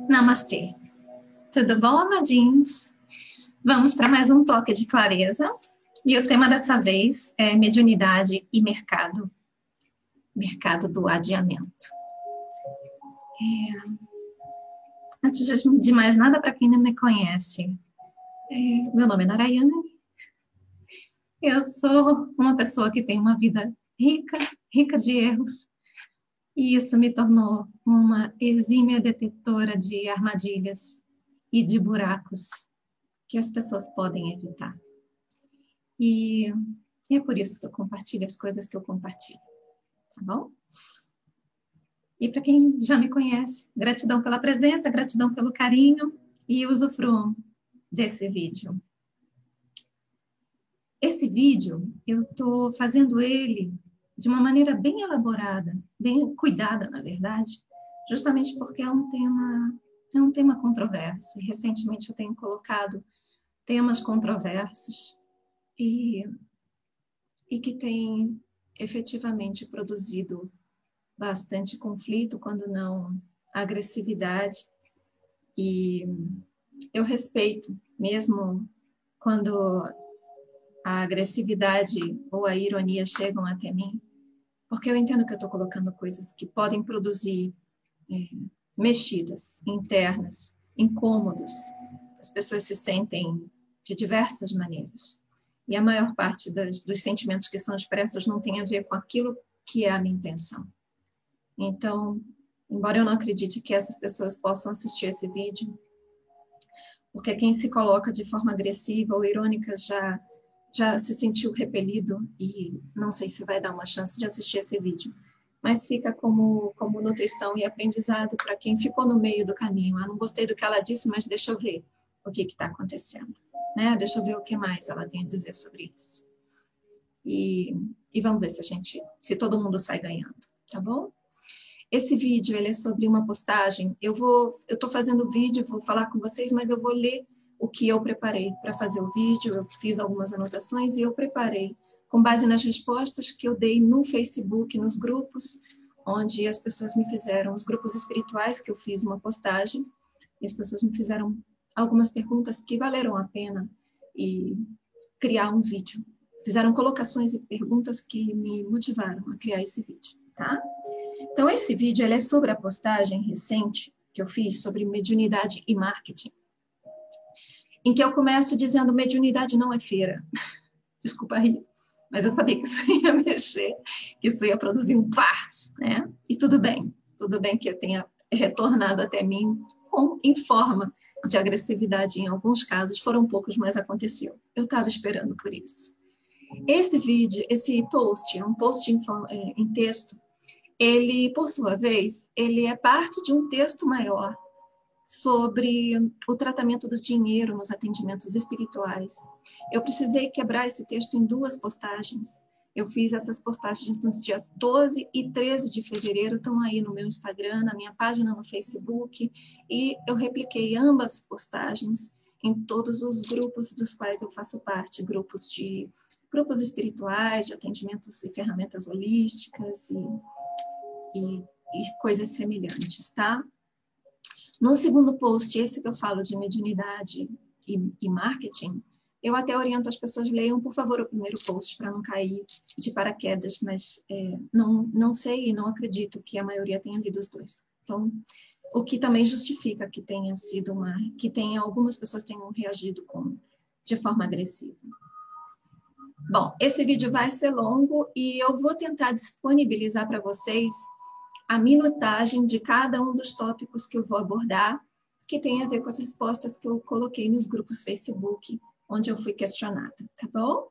Namastê. Tudo bom, amadinhos? Vamos para mais um toque de clareza. E o tema dessa vez é mediunidade e mercado. Mercado do adiamento. Antes de mais nada, para quem não me conhece, meu nome é Narayana. Eu sou uma pessoa que tem uma vida rica de erros. E isso me tornou uma exímia detetora de armadilhas e de buracos que as pessoas podem evitar. E é por isso que eu compartilho as coisas que eu compartilho, tá bom? E para quem já me conhece, gratidão pela presença, gratidão pelo carinho e usufruam desse vídeo. Esse vídeo, eu estou fazendo ele de uma maneira bem elaborada, bem cuidada, na verdade, justamente porque é um tema controverso. E recentemente eu tenho colocado temas controversos e que têm efetivamente produzido bastante conflito, quando não agressividade. E eu respeito, mesmo quando a agressividade ou a ironia chegam até mim, porque eu entendo que eu estou colocando coisas que podem produzir mexidas internas, incômodos. As pessoas se sentem de diversas maneiras. E a maior parte dos sentimentos que são expressos não tem a ver com aquilo que é a minha intenção. Então, embora eu não acredite que essas pessoas possam assistir esse vídeo, porque quem se coloca de forma agressiva ou irônica já se sentiu repelido e não sei se vai dar uma chance de assistir esse vídeo. Mas fica como nutrição e aprendizado para quem ficou no meio do caminho. Eu não gostei do que ela disse, mas deixa eu ver o que está acontecendo, né? Deixa eu ver o que mais ela tem a dizer sobre isso. E vamos ver se todo mundo sai ganhando, tá bom? Esse vídeo, ele é sobre uma postagem. Eu estou fazendo o vídeo, vou falar com vocês, mas eu vou ler o que eu preparei para fazer o vídeo. Eu fiz algumas anotações e eu preparei com base nas respostas que eu dei no Facebook, nos grupos, onde as pessoas me fizeram, os grupos espirituais, que eu fiz uma postagem, e as pessoas me fizeram algumas perguntas que valeram a pena e criar um vídeo. Fizeram colocações e perguntas que me motivaram a criar esse vídeo, tá? Então, esse vídeo ele é sobre a postagem recente que eu fiz sobre mediunidade e marketing, em que eu começo dizendo mediunidade não é feira. Desculpa rir, mas eu sabia que isso ia mexer, que isso ia produzir um pá, né? E tudo bem que eu tenha retornado até mim em forma de agressividade em alguns casos, foram poucos, mas aconteceu. Eu estava esperando por isso. Esse vídeo, esse post, é um post em texto, ele, por sua vez, ele é parte de um texto maior sobre o tratamento do dinheiro nos atendimentos espirituais. Eu precisei quebrar esse texto em duas postagens. Eu fiz essas postagens nos dias 12 e 13 de fevereiro, estão aí no meu Instagram, na minha página no Facebook, e eu repliquei ambas postagens em todos os grupos dos quais eu faço parte, grupos espirituais, de atendimentos e ferramentas holísticas e coisas semelhantes, tá? No segundo post, esse que eu falo de mediunidade e marketing, eu até oriento as pessoas, leiam, por favor, o primeiro post para não cair de paraquedas, mas não sei e não acredito que a maioria tenha lido os dois. Então, o que também justifica que tenha sido algumas pessoas tenham reagido de forma agressiva. Bom, esse vídeo vai ser longo e eu vou tentar disponibilizar para vocês a minutagem de cada um dos tópicos que eu vou abordar, que tem a ver com as respostas que eu coloquei nos grupos Facebook, onde eu fui questionada, tá bom?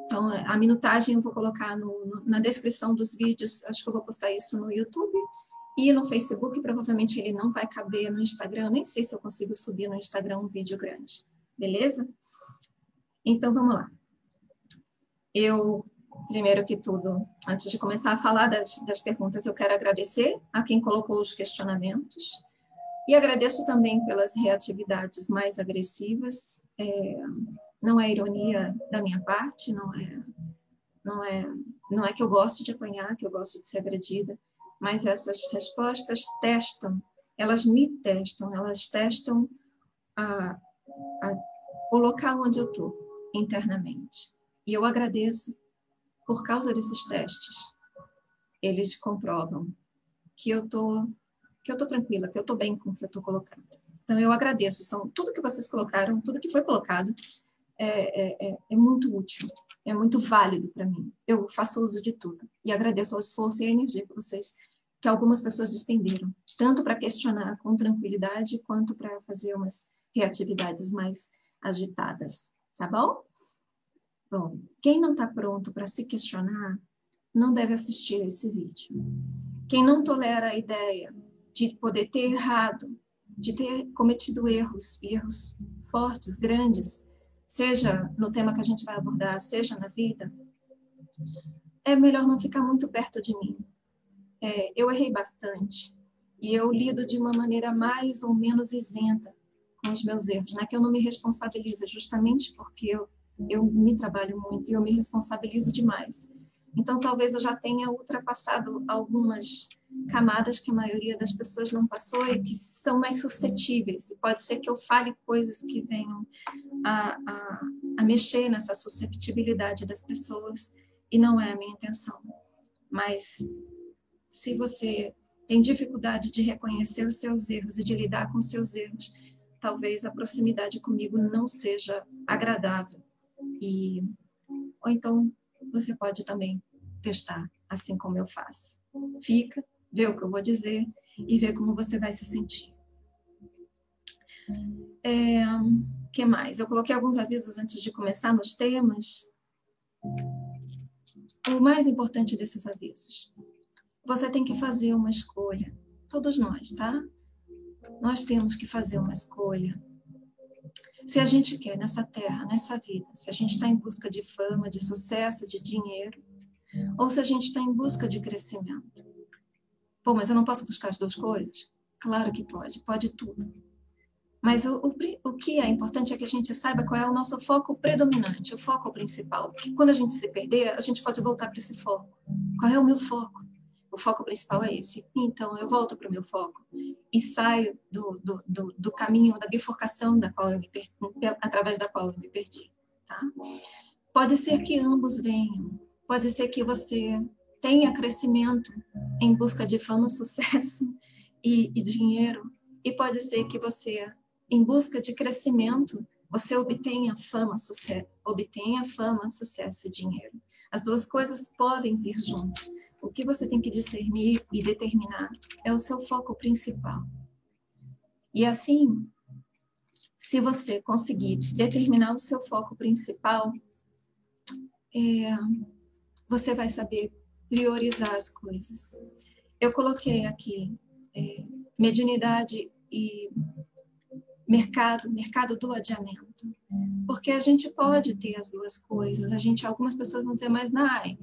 Então, a minutagem eu vou colocar na descrição dos vídeos, acho que eu vou postar isso no YouTube e no Facebook, provavelmente ele não vai caber no Instagram, nem sei se eu consigo subir no Instagram um vídeo grande, beleza? Então, vamos lá. Primeiro que tudo, antes de começar a falar das perguntas, eu quero agradecer a quem colocou os questionamentos e agradeço também pelas reatividades mais agressivas. Não é ironia da minha parte, não é que eu gosto de apanhar, que eu gosto de ser agredida, mas essas respostas testam elas me testam, elas testam o local onde eu estou internamente. E eu agradeço por causa desses testes. Eles comprovam que eu tô tranquila, que eu estou bem com o que eu estou colocando. Então, eu agradeço. Tudo que vocês colocaram, tudo que foi colocado é muito útil, é muito válido para mim. Eu faço uso de tudo. E agradeço ao esforço e à energia que algumas pessoas despenderam, tanto para questionar com tranquilidade, quanto para fazer umas reatividades mais agitadas. Tá bom? Bom, quem não está pronto para se questionar, não deve assistir esse vídeo. Quem não tolera a ideia de poder ter errado, de ter cometido erros fortes, grandes, seja no tema que a gente vai abordar, seja na vida, é melhor não ficar muito perto de mim. Eu errei bastante e eu lido de uma maneira mais ou menos isenta com os meus erros, né? Que eu não me responsabilizo, justamente porque eu me trabalho muito e eu me responsabilizo demais. Então, talvez eu já tenha ultrapassado algumas camadas que a maioria das pessoas não passou e que são mais suscetíveis. E pode ser que eu fale coisas que venham a mexer nessa susceptibilidade das pessoas e não é a minha intenção. Mas se você tem dificuldade de reconhecer os seus erros e de lidar com os seus erros, talvez a proximidade comigo não seja agradável. Ou então você pode também testar, assim como eu faço. Fica, vê o que eu vou dizer e vê como você vai se sentir. Que mais? Eu coloquei alguns avisos antes de começar nos temas. O mais importante desses avisos: você tem que fazer uma escolha. Todos nós, tá? Nós temos que fazer uma escolha. Se a gente quer nessa terra, nessa vida, se a gente está em busca de fama, de sucesso, de dinheiro, ou se a gente está em busca de crescimento. Pô, mas eu não posso buscar as duas coisas? Claro que pode tudo. Mas o que é importante é que a gente saiba qual é o nosso foco predominante, o foco principal. Porque quando a gente se perder, a gente pode voltar para esse foco. Qual é o meu foco? O foco principal é esse. Então, eu volto para o meu foco e saio do caminho, da bifurcação através da qual eu me perdi. Tá? Pode ser que ambos venham. Pode ser que você tenha crescimento em busca de fama, sucesso e dinheiro. E pode ser que você, em busca de crescimento, você obtenha fama, sucesso e dinheiro. As duas coisas podem vir juntas. O que você tem que discernir e determinar é o seu foco principal. E assim, se você conseguir determinar o seu foco principal, você vai saber priorizar as coisas. Eu coloquei aqui mediunidade e mercado do adiamento. Porque a gente pode ter as duas coisas. Algumas pessoas vão dizer, mas Nai,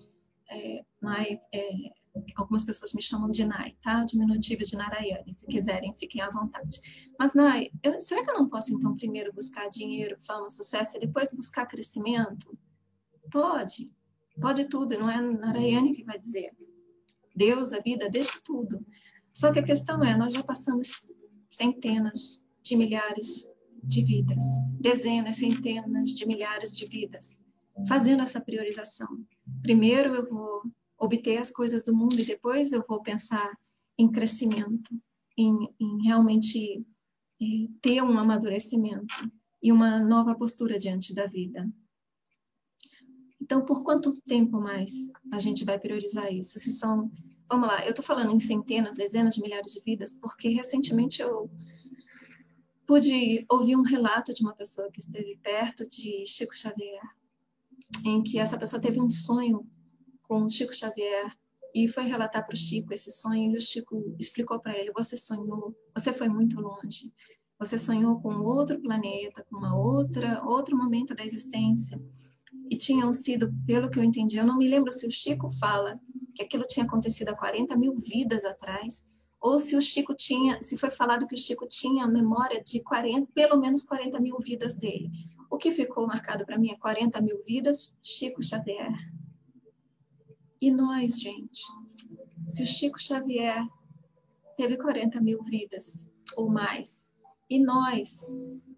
algumas pessoas me chamam de Nai, tá? Diminutivo de Narayani, se quiserem, fiquem à vontade. Mas Nai, será que eu não posso então primeiro buscar dinheiro, fama, sucesso e depois buscar crescimento? Pode tudo, não é Narayani que vai dizer. Deus, a vida, deixa tudo. Só que a questão é, nós já passamos centenas de milhares de vidas, dezenas, centenas de milhares de vidas, fazendo essa priorização. Primeiro eu vou obter as coisas do mundo e depois eu vou pensar em crescimento, em realmente ter um amadurecimento e uma nova postura diante da vida. Então, por quanto tempo mais a gente vai priorizar isso? Vamos lá, eu estou falando em centenas, dezenas de milhares de vidas, porque recentemente eu pude ouvir um relato de uma pessoa que esteve perto de Chico Xavier, em que essa pessoa teve um sonho com Chico Xavier e foi relatar para o Chico esse sonho, e o Chico explicou para ele: você sonhou, você foi muito longe, você sonhou com outro planeta, com outro momento da existência, e tinham sido, pelo que eu entendi, eu não me lembro se o Chico fala que aquilo tinha acontecido há 40 mil vidas atrás, ou se foi falado que o Chico tinha a memória de pelo menos 40 mil vidas dele. O que ficou marcado para mim é 40 mil vidas, Chico Xavier. E nós, gente, se o Chico Xavier teve 40 mil vidas ou mais. E nós,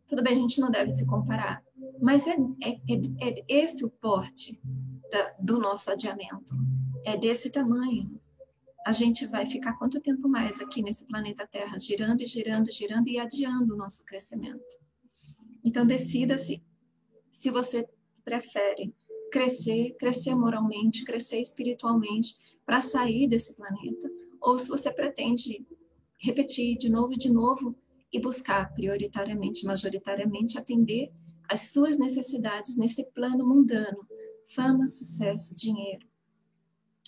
tudo bem, a gente não deve se comparar, mas é esse o porte do nosso adiamento. É desse tamanho. A gente vai ficar quanto tempo mais aqui nesse planeta Terra, girando e girando, girando e adiando o nosso crescimento. Então, decida-se se você prefere crescer moralmente, crescer espiritualmente para sair desse planeta, ou se você pretende repetir de novo e buscar prioritariamente, majoritariamente atender às suas necessidades nesse plano mundano, fama, sucesso, dinheiro.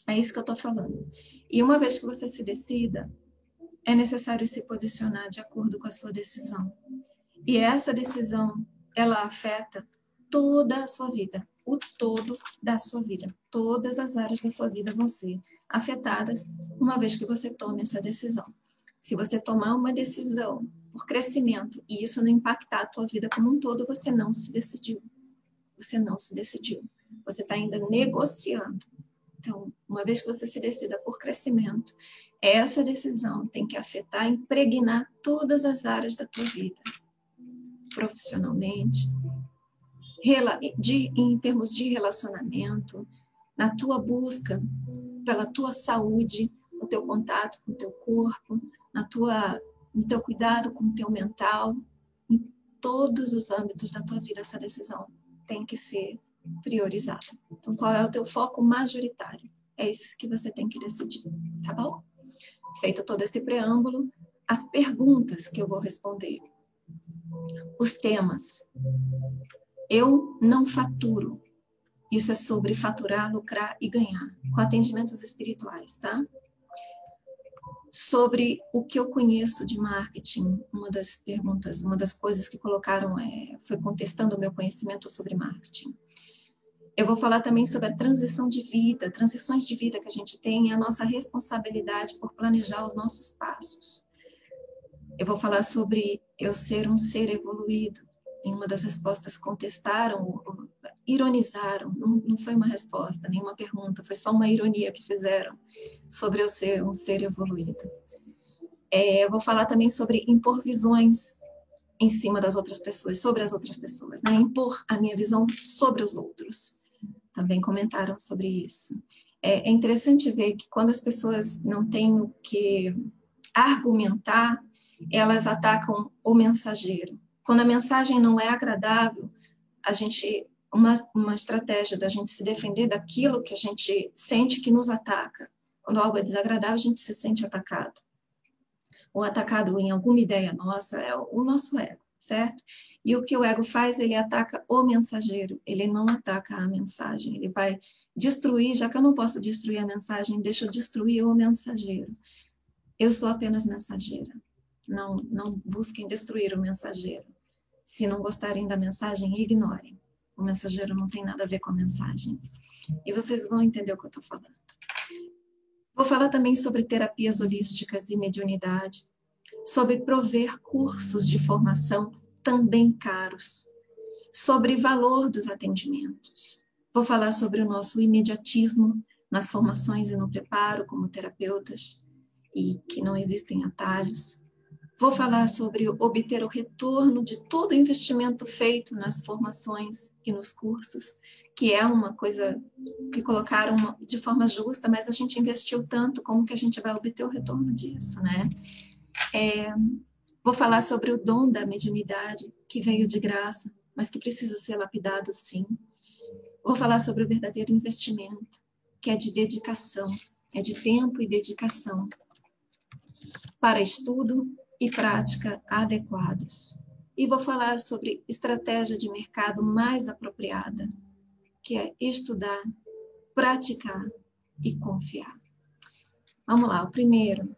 É isso que eu estou falando. E uma vez que você se decida, é necessário se posicionar de acordo com a sua decisão. E essa decisão, ela afeta toda a sua vida, o todo da sua vida. Todas as áreas da sua vida vão ser afetadas uma vez que você tome essa decisão. Se você tomar uma decisão por crescimento e isso não impactar a tua vida como um todo, você não se decidiu. Você não se decidiu. Você está ainda negociando. Então, uma vez que você se decida por crescimento, essa decisão tem que afetar, impregnar todas as áreas da tua vida. Profissionalmente, em termos de relacionamento, na tua busca pela tua saúde, no teu contato com o teu corpo, no teu cuidado com o teu mental, em todos os âmbitos da tua vida, essa decisão tem que ser priorizada. Então, qual é o teu foco majoritário? É isso que você tem que decidir, tá bom? Feito todo esse preâmbulo, as perguntas que eu vou responder. Os temas. Eu não faturo. Isso é sobre faturar, lucrar e ganhar, com atendimentos espirituais, tá? Sobre o que eu conheço de marketing, uma das perguntas, uma das coisas que colocaram foi contestando o meu conhecimento sobre marketing. Eu vou falar também sobre a transição de vida, transições de vida que a gente tem e a nossa responsabilidade por planejar os nossos passos. Eu vou falar sobre eu ser um ser evoluído. Em uma das respostas contestaram, ironizaram, não foi uma resposta, nem uma pergunta, foi só uma ironia que fizeram sobre eu ser um ser evoluído. Eu vou falar também sobre impor visões em cima das outras pessoas, sobre as outras pessoas, né? Impor a minha visão sobre os outros. Também comentaram sobre isso. É interessante ver que quando as pessoas não têm o que argumentar, elas atacam o mensageiro. Quando a mensagem não é agradável, uma estratégia da gente se defender daquilo que a gente sente que nos ataca. Quando algo é desagradável, a gente se sente atacado. Ou atacado em alguma ideia nossa, é o nosso ego, certo? E o que o ego faz, ele ataca o mensageiro, ele não ataca a mensagem, ele vai destruir, já que eu não posso destruir a mensagem, deixa eu destruir o mensageiro. Eu sou apenas mensageira, não busquem destruir o mensageiro. Se não gostarem da mensagem, ignorem. O mensageiro não tem nada a ver com a mensagem. E vocês vão entender o que eu estou falando. Vou falar também sobre terapias holísticas e mediunidade, sobre prover cursos de formação também caros, sobre valor dos atendimentos. Vou falar sobre o nosso imediatismo nas formações e no preparo como terapeutas e que não existem atalhos. Vou falar sobre obter o retorno de todo o investimento feito nas formações e nos cursos, que é uma coisa que colocaram de forma justa, mas a gente investiu tanto, como que a gente vai obter o retorno disso, né? Vou falar sobre o dom da mediunidade, que veio de graça, mas que precisa ser lapidado, sim. Vou falar sobre o verdadeiro investimento, que é de dedicação, é de tempo e dedicação para estudo e prática adequados. E vou falar sobre estratégia de mercado mais apropriada, que é estudar, praticar e confiar. Vamos lá, o primeiro.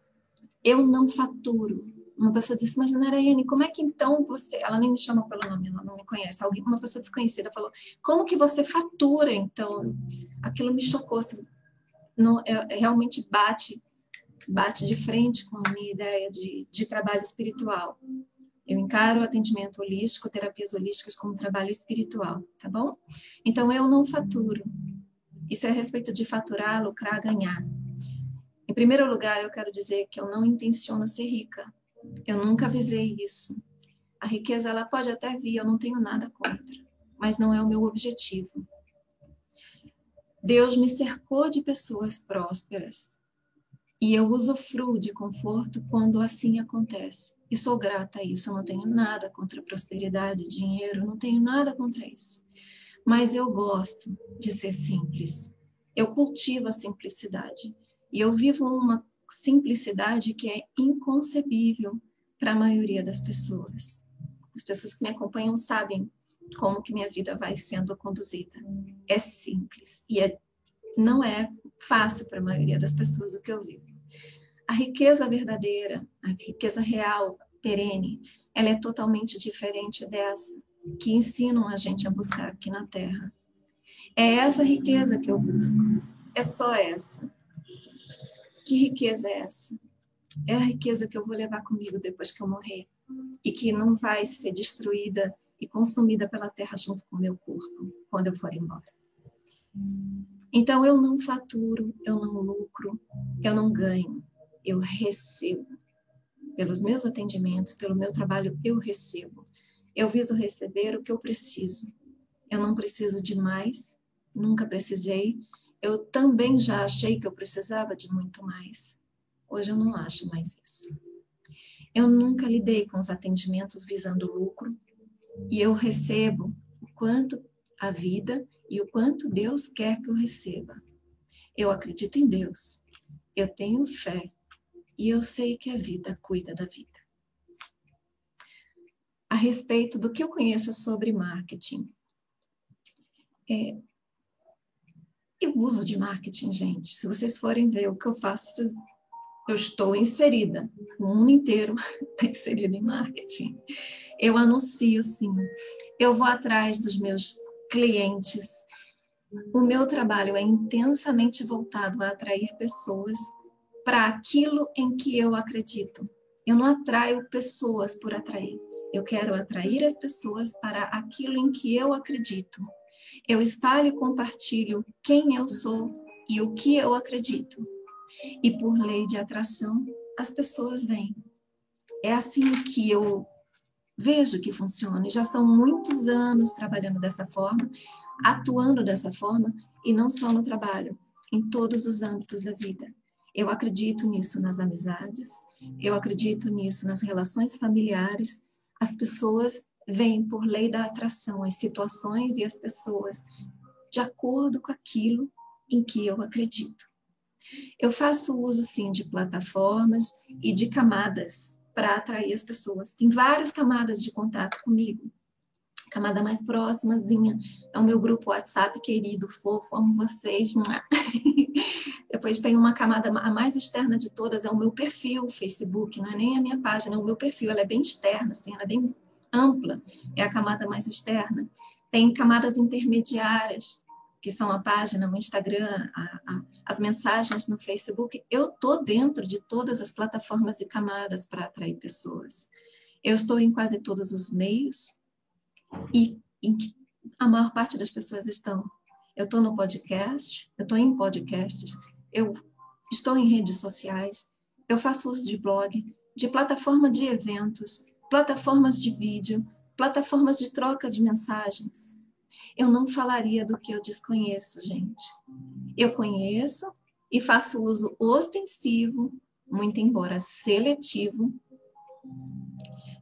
Eu não faturo. Uma pessoa disse, mas Narayane, como é que então você... Ela nem me chama pelo nome, ela não me conhece. Uma pessoa desconhecida falou, como que você fatura, então? Aquilo me chocou. Assim, realmente bate de frente com a minha ideia de trabalho espiritual. Eu encaro o atendimento holístico, terapias holísticas como trabalho espiritual, tá bom? Então, eu não faturo. Isso é a respeito de faturar, lucrar, ganhar. primeiro lugar, eu quero dizer que eu não intenciono ser rica. Eu nunca visei isso. A riqueza, ela pode até vir, eu não tenho nada contra, mas não é o meu objetivo. Deus me cercou de pessoas prósperas e eu usufruo de conforto quando assim acontece. E sou grata a isso, eu não tenho nada contra prosperidade, dinheiro, não tenho nada contra isso. Mas eu gosto de ser simples. Eu cultivo a simplicidade. E eu vivo uma simplicidade que é inconcebível para a maioria das pessoas. As pessoas que me acompanham sabem como que minha vida vai sendo conduzida. É simples e não é fácil para a maioria das pessoas o que eu vivo. A riqueza verdadeira, a riqueza real, perene, ela é totalmente diferente dessa que ensinam a gente a buscar aqui na Terra. É essa riqueza que eu busco. É só essa. Que riqueza é essa? É a riqueza que eu vou levar comigo depois que eu morrer e que não vai ser destruída e consumida pela terra junto com o meu corpo quando eu for embora. Então eu não faturo, eu não lucro, eu não ganho, eu recebo. Pelos meus atendimentos, pelo meu trabalho, eu recebo. Eu viso receber o que eu preciso. Eu não preciso de mais, nunca precisei. Eu também já achei que eu precisava de muito mais. Hoje eu não acho mais isso. Eu nunca lidei com os atendimentos visando lucro e eu recebo o quanto a vida e o quanto Deus quer que eu receba. Eu acredito em Deus, eu tenho fé e eu sei que a vida cuida da vida. A respeito do que eu conheço sobre marketing, eu uso de marketing, gente. Se vocês forem ver o que eu faço, eu estou inserida. O mundo inteiro está inserido em marketing. Eu anuncio, sim. Eu vou atrás dos meus clientes. O meu trabalho é intensamente voltado a atrair pessoas para aquilo em que eu acredito. Eu não atraio pessoas por atrair. Eu quero atrair as pessoas para aquilo em que eu acredito. Eu espalho e compartilho quem eu sou e o que eu acredito. E por lei de atração, as pessoas vêm. É assim que eu vejo que funciona. E já são muitos anos trabalhando dessa forma, atuando dessa forma, e não só no trabalho, em todos os âmbitos da vida. Eu acredito nisso nas amizades, eu acredito nisso nas relações familiares. As pessoas vêm por lei da atração, as situações e as pessoas, de acordo com aquilo em que eu acredito. Eu faço uso, sim, de plataformas e de camadas para atrair as pessoas. Tem várias camadas de contato comigo. A camada mais próximazinha é o meu grupo WhatsApp querido, fofo, amo vocês. Depois tem uma camada, a mais externa de todas, é o meu perfil Facebook, não é nem a minha página, é o meu perfil, ela é bem externa, assim, ela é bem ampla, é a camada mais externa. Tem camadas intermediárias, que são a página, o Instagram, as mensagens no Facebook. Eu estou dentro de todas as plataformas e camadas para atrair pessoas. Eu estou em quase todos os meios e em que a maior parte das pessoas estão. Eu estou no podcast, eu estou em podcasts, eu estou em redes sociais, eu faço uso de blog, de plataforma de eventos, plataformas de vídeo, plataformas de troca de mensagens. Eu não falaria do que eu desconheço, gente. Eu conheço e faço uso ostensivo, muito embora seletivo,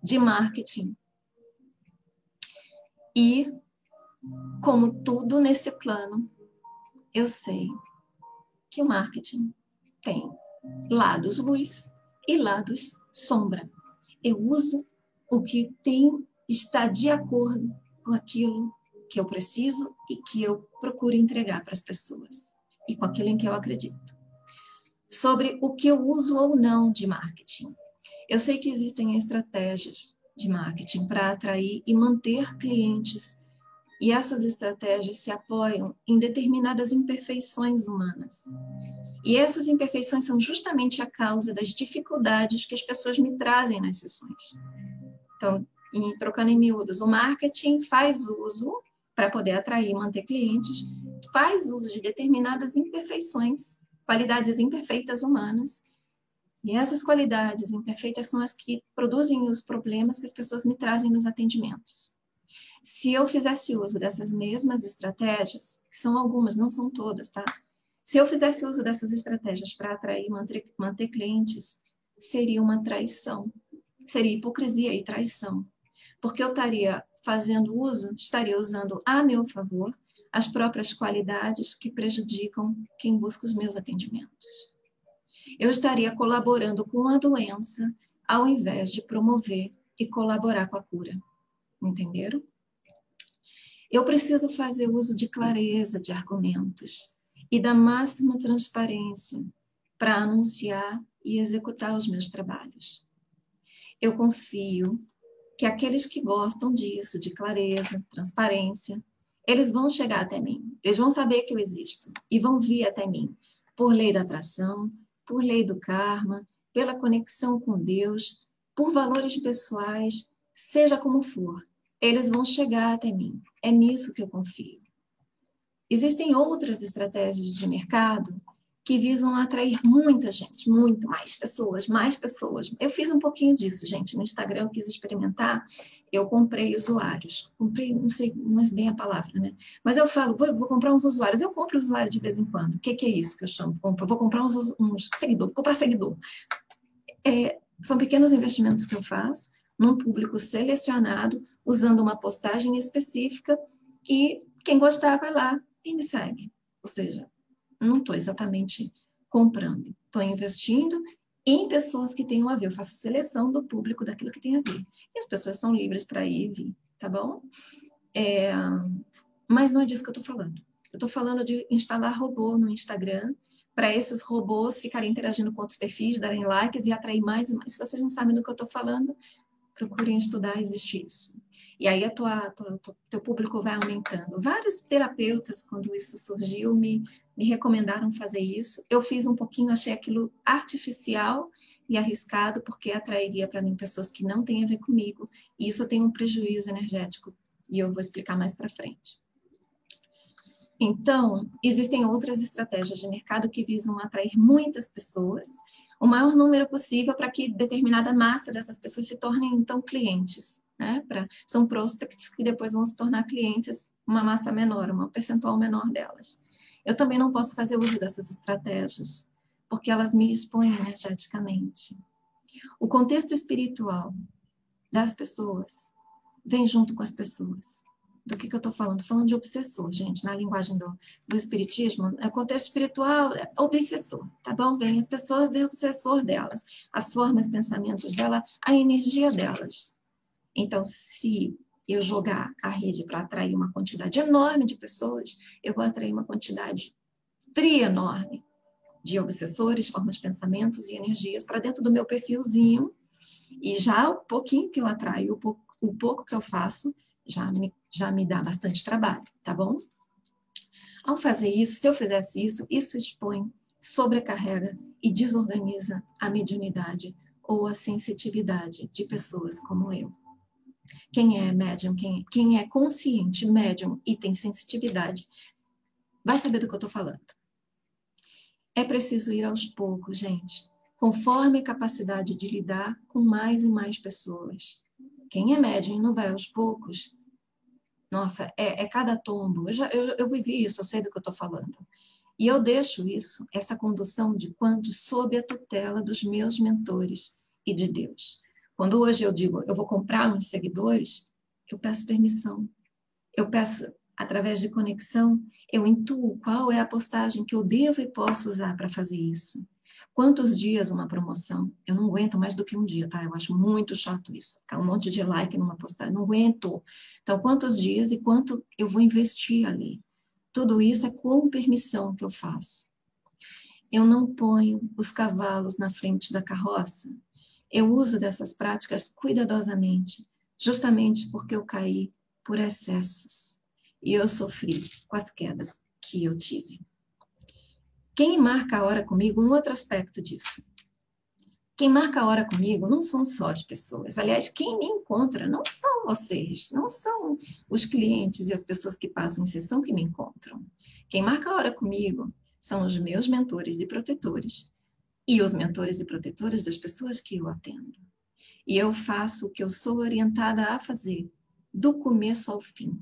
de marketing. E, como tudo nesse plano, eu sei que o marketing tem lados luz e lados sombra. Eu uso o que está de acordo com aquilo que eu preciso e que eu procuro entregar para as pessoas e com aquilo em que eu acredito. Sobre o que eu uso ou não de marketing. Eu sei que existem estratégias de marketing para atrair e manter clientes, e essas estratégias se apoiam em determinadas imperfeições humanas. E essas imperfeições são justamente a causa das dificuldades que as pessoas me trazem nas sessões. Então, trocando em miúdos, o marketing faz uso, para poder atrair e manter clientes, faz uso de determinadas imperfeições qualidades imperfeitas humanas. E essas qualidades imperfeitas são as que produzem os problemas que as pessoas me trazem nos atendimentos. Se eu fizesse uso dessas mesmas estratégias, que são algumas, não são todas, tá? Se eu fizesse uso dessas estratégias para atrair, manter clientes, seria uma traição. Seria hipocrisia e traição. Porque eu estaria fazendo uso, estaria usando a meu favor as próprias qualidades que prejudicam quem busca os meus atendimentos. Eu estaria colaborando com a doença ao invés de promover e colaborar com a cura. Entenderam? Eu preciso fazer uso de clareza de argumentos e da máxima transparência para anunciar e executar os meus trabalhos. Eu confio que aqueles que gostam disso, de clareza, transparência, eles vão chegar até mim, eles vão saber que eu existo e vão vir até mim, por lei da atração, por lei do karma, pela conexão com Deus, por valores pessoais, seja como for, eles vão chegar até mim. É nisso que eu confio. Existem outras estratégias de mercado que visam atrair muita gente, muito mais pessoas, mais pessoas. Eu fiz um pouquinho disso, gente, no Instagram, eu quis experimentar, eu comprei usuários. Comprei, não sei mais bem a palavra, né? Mas eu falo, vou comprar uns usuários. Eu compro usuário de vez em quando. O que é isso que eu chamo? Vou comprar uns seguidores, vou comprar seguidor. São pequenos investimentos que eu faço num público selecionado, usando uma postagem específica e quem gostar vai lá e me segue. Ou seja, não estou exatamente comprando, estou investindo em pessoas que tenham a ver. Eu faço seleção do público daquilo que tem a ver. E as pessoas são livres para ir e vir, tá bom? Mas não é disso que eu estou falando. Eu estou falando de instalar robô no Instagram para esses robôs ficarem interagindo com outros perfis, darem likes e atrair mais e mais. Se vocês não sabem do que eu estou falando, procurem estudar, existe isso. E aí teu público vai aumentando. Vários terapeutas, quando isso surgiu, me recomendaram fazer isso. Eu fiz um pouquinho, achei aquilo artificial e arriscado, porque atrairia para mim pessoas que não têm a ver comigo. E isso tem um prejuízo energético. E eu vou explicar mais para frente. Então, existem outras estratégias de mercado que visam atrair muitas pessoas, o maior número possível para que determinada massa dessas pessoas se tornem, então, clientes. Né? São prospects que depois vão se tornar clientes, uma massa menor, um percentual menor delas. Eu também não posso fazer uso dessas estratégias, porque elas me expõem energeticamente. O contexto espiritual das pessoas vem junto com as pessoas. Do que eu estou falando? Estou falando de obsessor, gente, na linguagem do espiritismo. O contexto espiritual é obsessor, tá bom? Vem as pessoas, vem o obsessor delas, as formas, pensamentos dela, a energia delas. Então, se eu jogar a rede para atrair uma quantidade enorme de pessoas, eu vou atrair uma quantidade enorme de obsessores, formas, pensamentos e energias para dentro do meu perfilzinho. E já o pouquinho que eu atraio, o pouco que eu faço, já me dá bastante trabalho, tá bom? Ao fazer isso, se eu fizesse isso, isso expõe, sobrecarrega e desorganiza a mediunidade ou a sensitividade de pessoas como eu. Quem é médium, quem é consciente, médium e tem sensitividade, vai saber do que eu estou falando. É preciso ir aos poucos, gente, conforme a capacidade de lidar com mais e mais pessoas. Quem é médium e não vai aos poucos, nossa, é cada tombo. Eu vivi isso, eu sei do que eu estou falando. E eu deixo isso, essa condução de quantos, sob a tutela dos meus mentores e de Deus. Quando hoje eu digo, eu vou comprar uns seguidores, eu peço permissão. Eu peço, através de conexão, eu intuo qual é a postagem que eu devo e posso usar para fazer isso. Quantos dias uma promoção? Eu não aguento mais do que um dia, tá? Eu acho muito chato isso. Ficar um monte de like numa postagem, não aguento. Então, quantos dias e quanto eu vou investir ali? Tudo isso é com permissão que eu faço. Eu não ponho os cavalos na frente da carroça. Eu uso dessas práticas cuidadosamente, justamente porque eu caí por excessos. E eu sofri com as quedas que eu tive. Quem marca a hora comigo, um outro aspecto disso. Quem marca a hora comigo não são só as pessoas. Aliás, quem me encontra não são vocês, não são os clientes e as pessoas que passam em sessão que me encontram. Quem marca a hora comigo são os meus mentores e protetores e os mentores e protetores das pessoas que eu atendo. E eu faço o que eu sou orientada a fazer, do começo ao fim.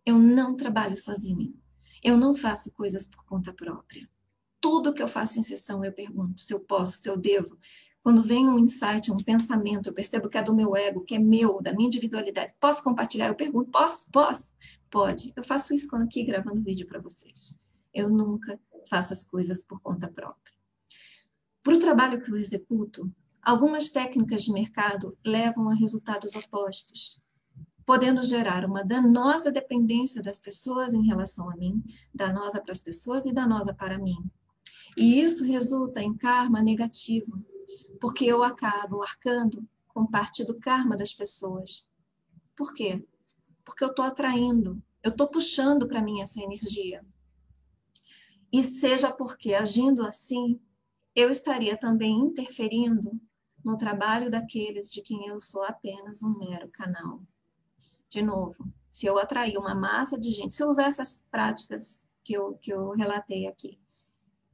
Eu não trabalho sozinha. Eu não faço coisas por conta própria. Tudo que eu faço em sessão eu pergunto se eu posso, se eu devo. Quando vem um insight, um pensamento, eu percebo que é do meu ego, que é meu, da minha individualidade. Posso compartilhar? Eu pergunto, posso? Posso? Pode. Eu faço isso quando aqui gravando vídeo para vocês. Eu nunca faço as coisas por conta própria. Para o trabalho que eu executo, algumas técnicas de mercado levam a resultados opostos, podendo gerar uma danosa dependência das pessoas em relação a mim, danosa para as pessoas e danosa para mim. E isso resulta em karma negativo, porque eu acabo arcando com parte do karma das pessoas. Por quê? Porque eu estou atraindo, eu estou puxando para mim essa energia. E seja porque, agindo assim, eu estaria também interferindo no trabalho daqueles de quem eu sou apenas um mero canal. De novo, se eu atrair uma massa de gente, se eu usar essas práticas que eu relatei aqui,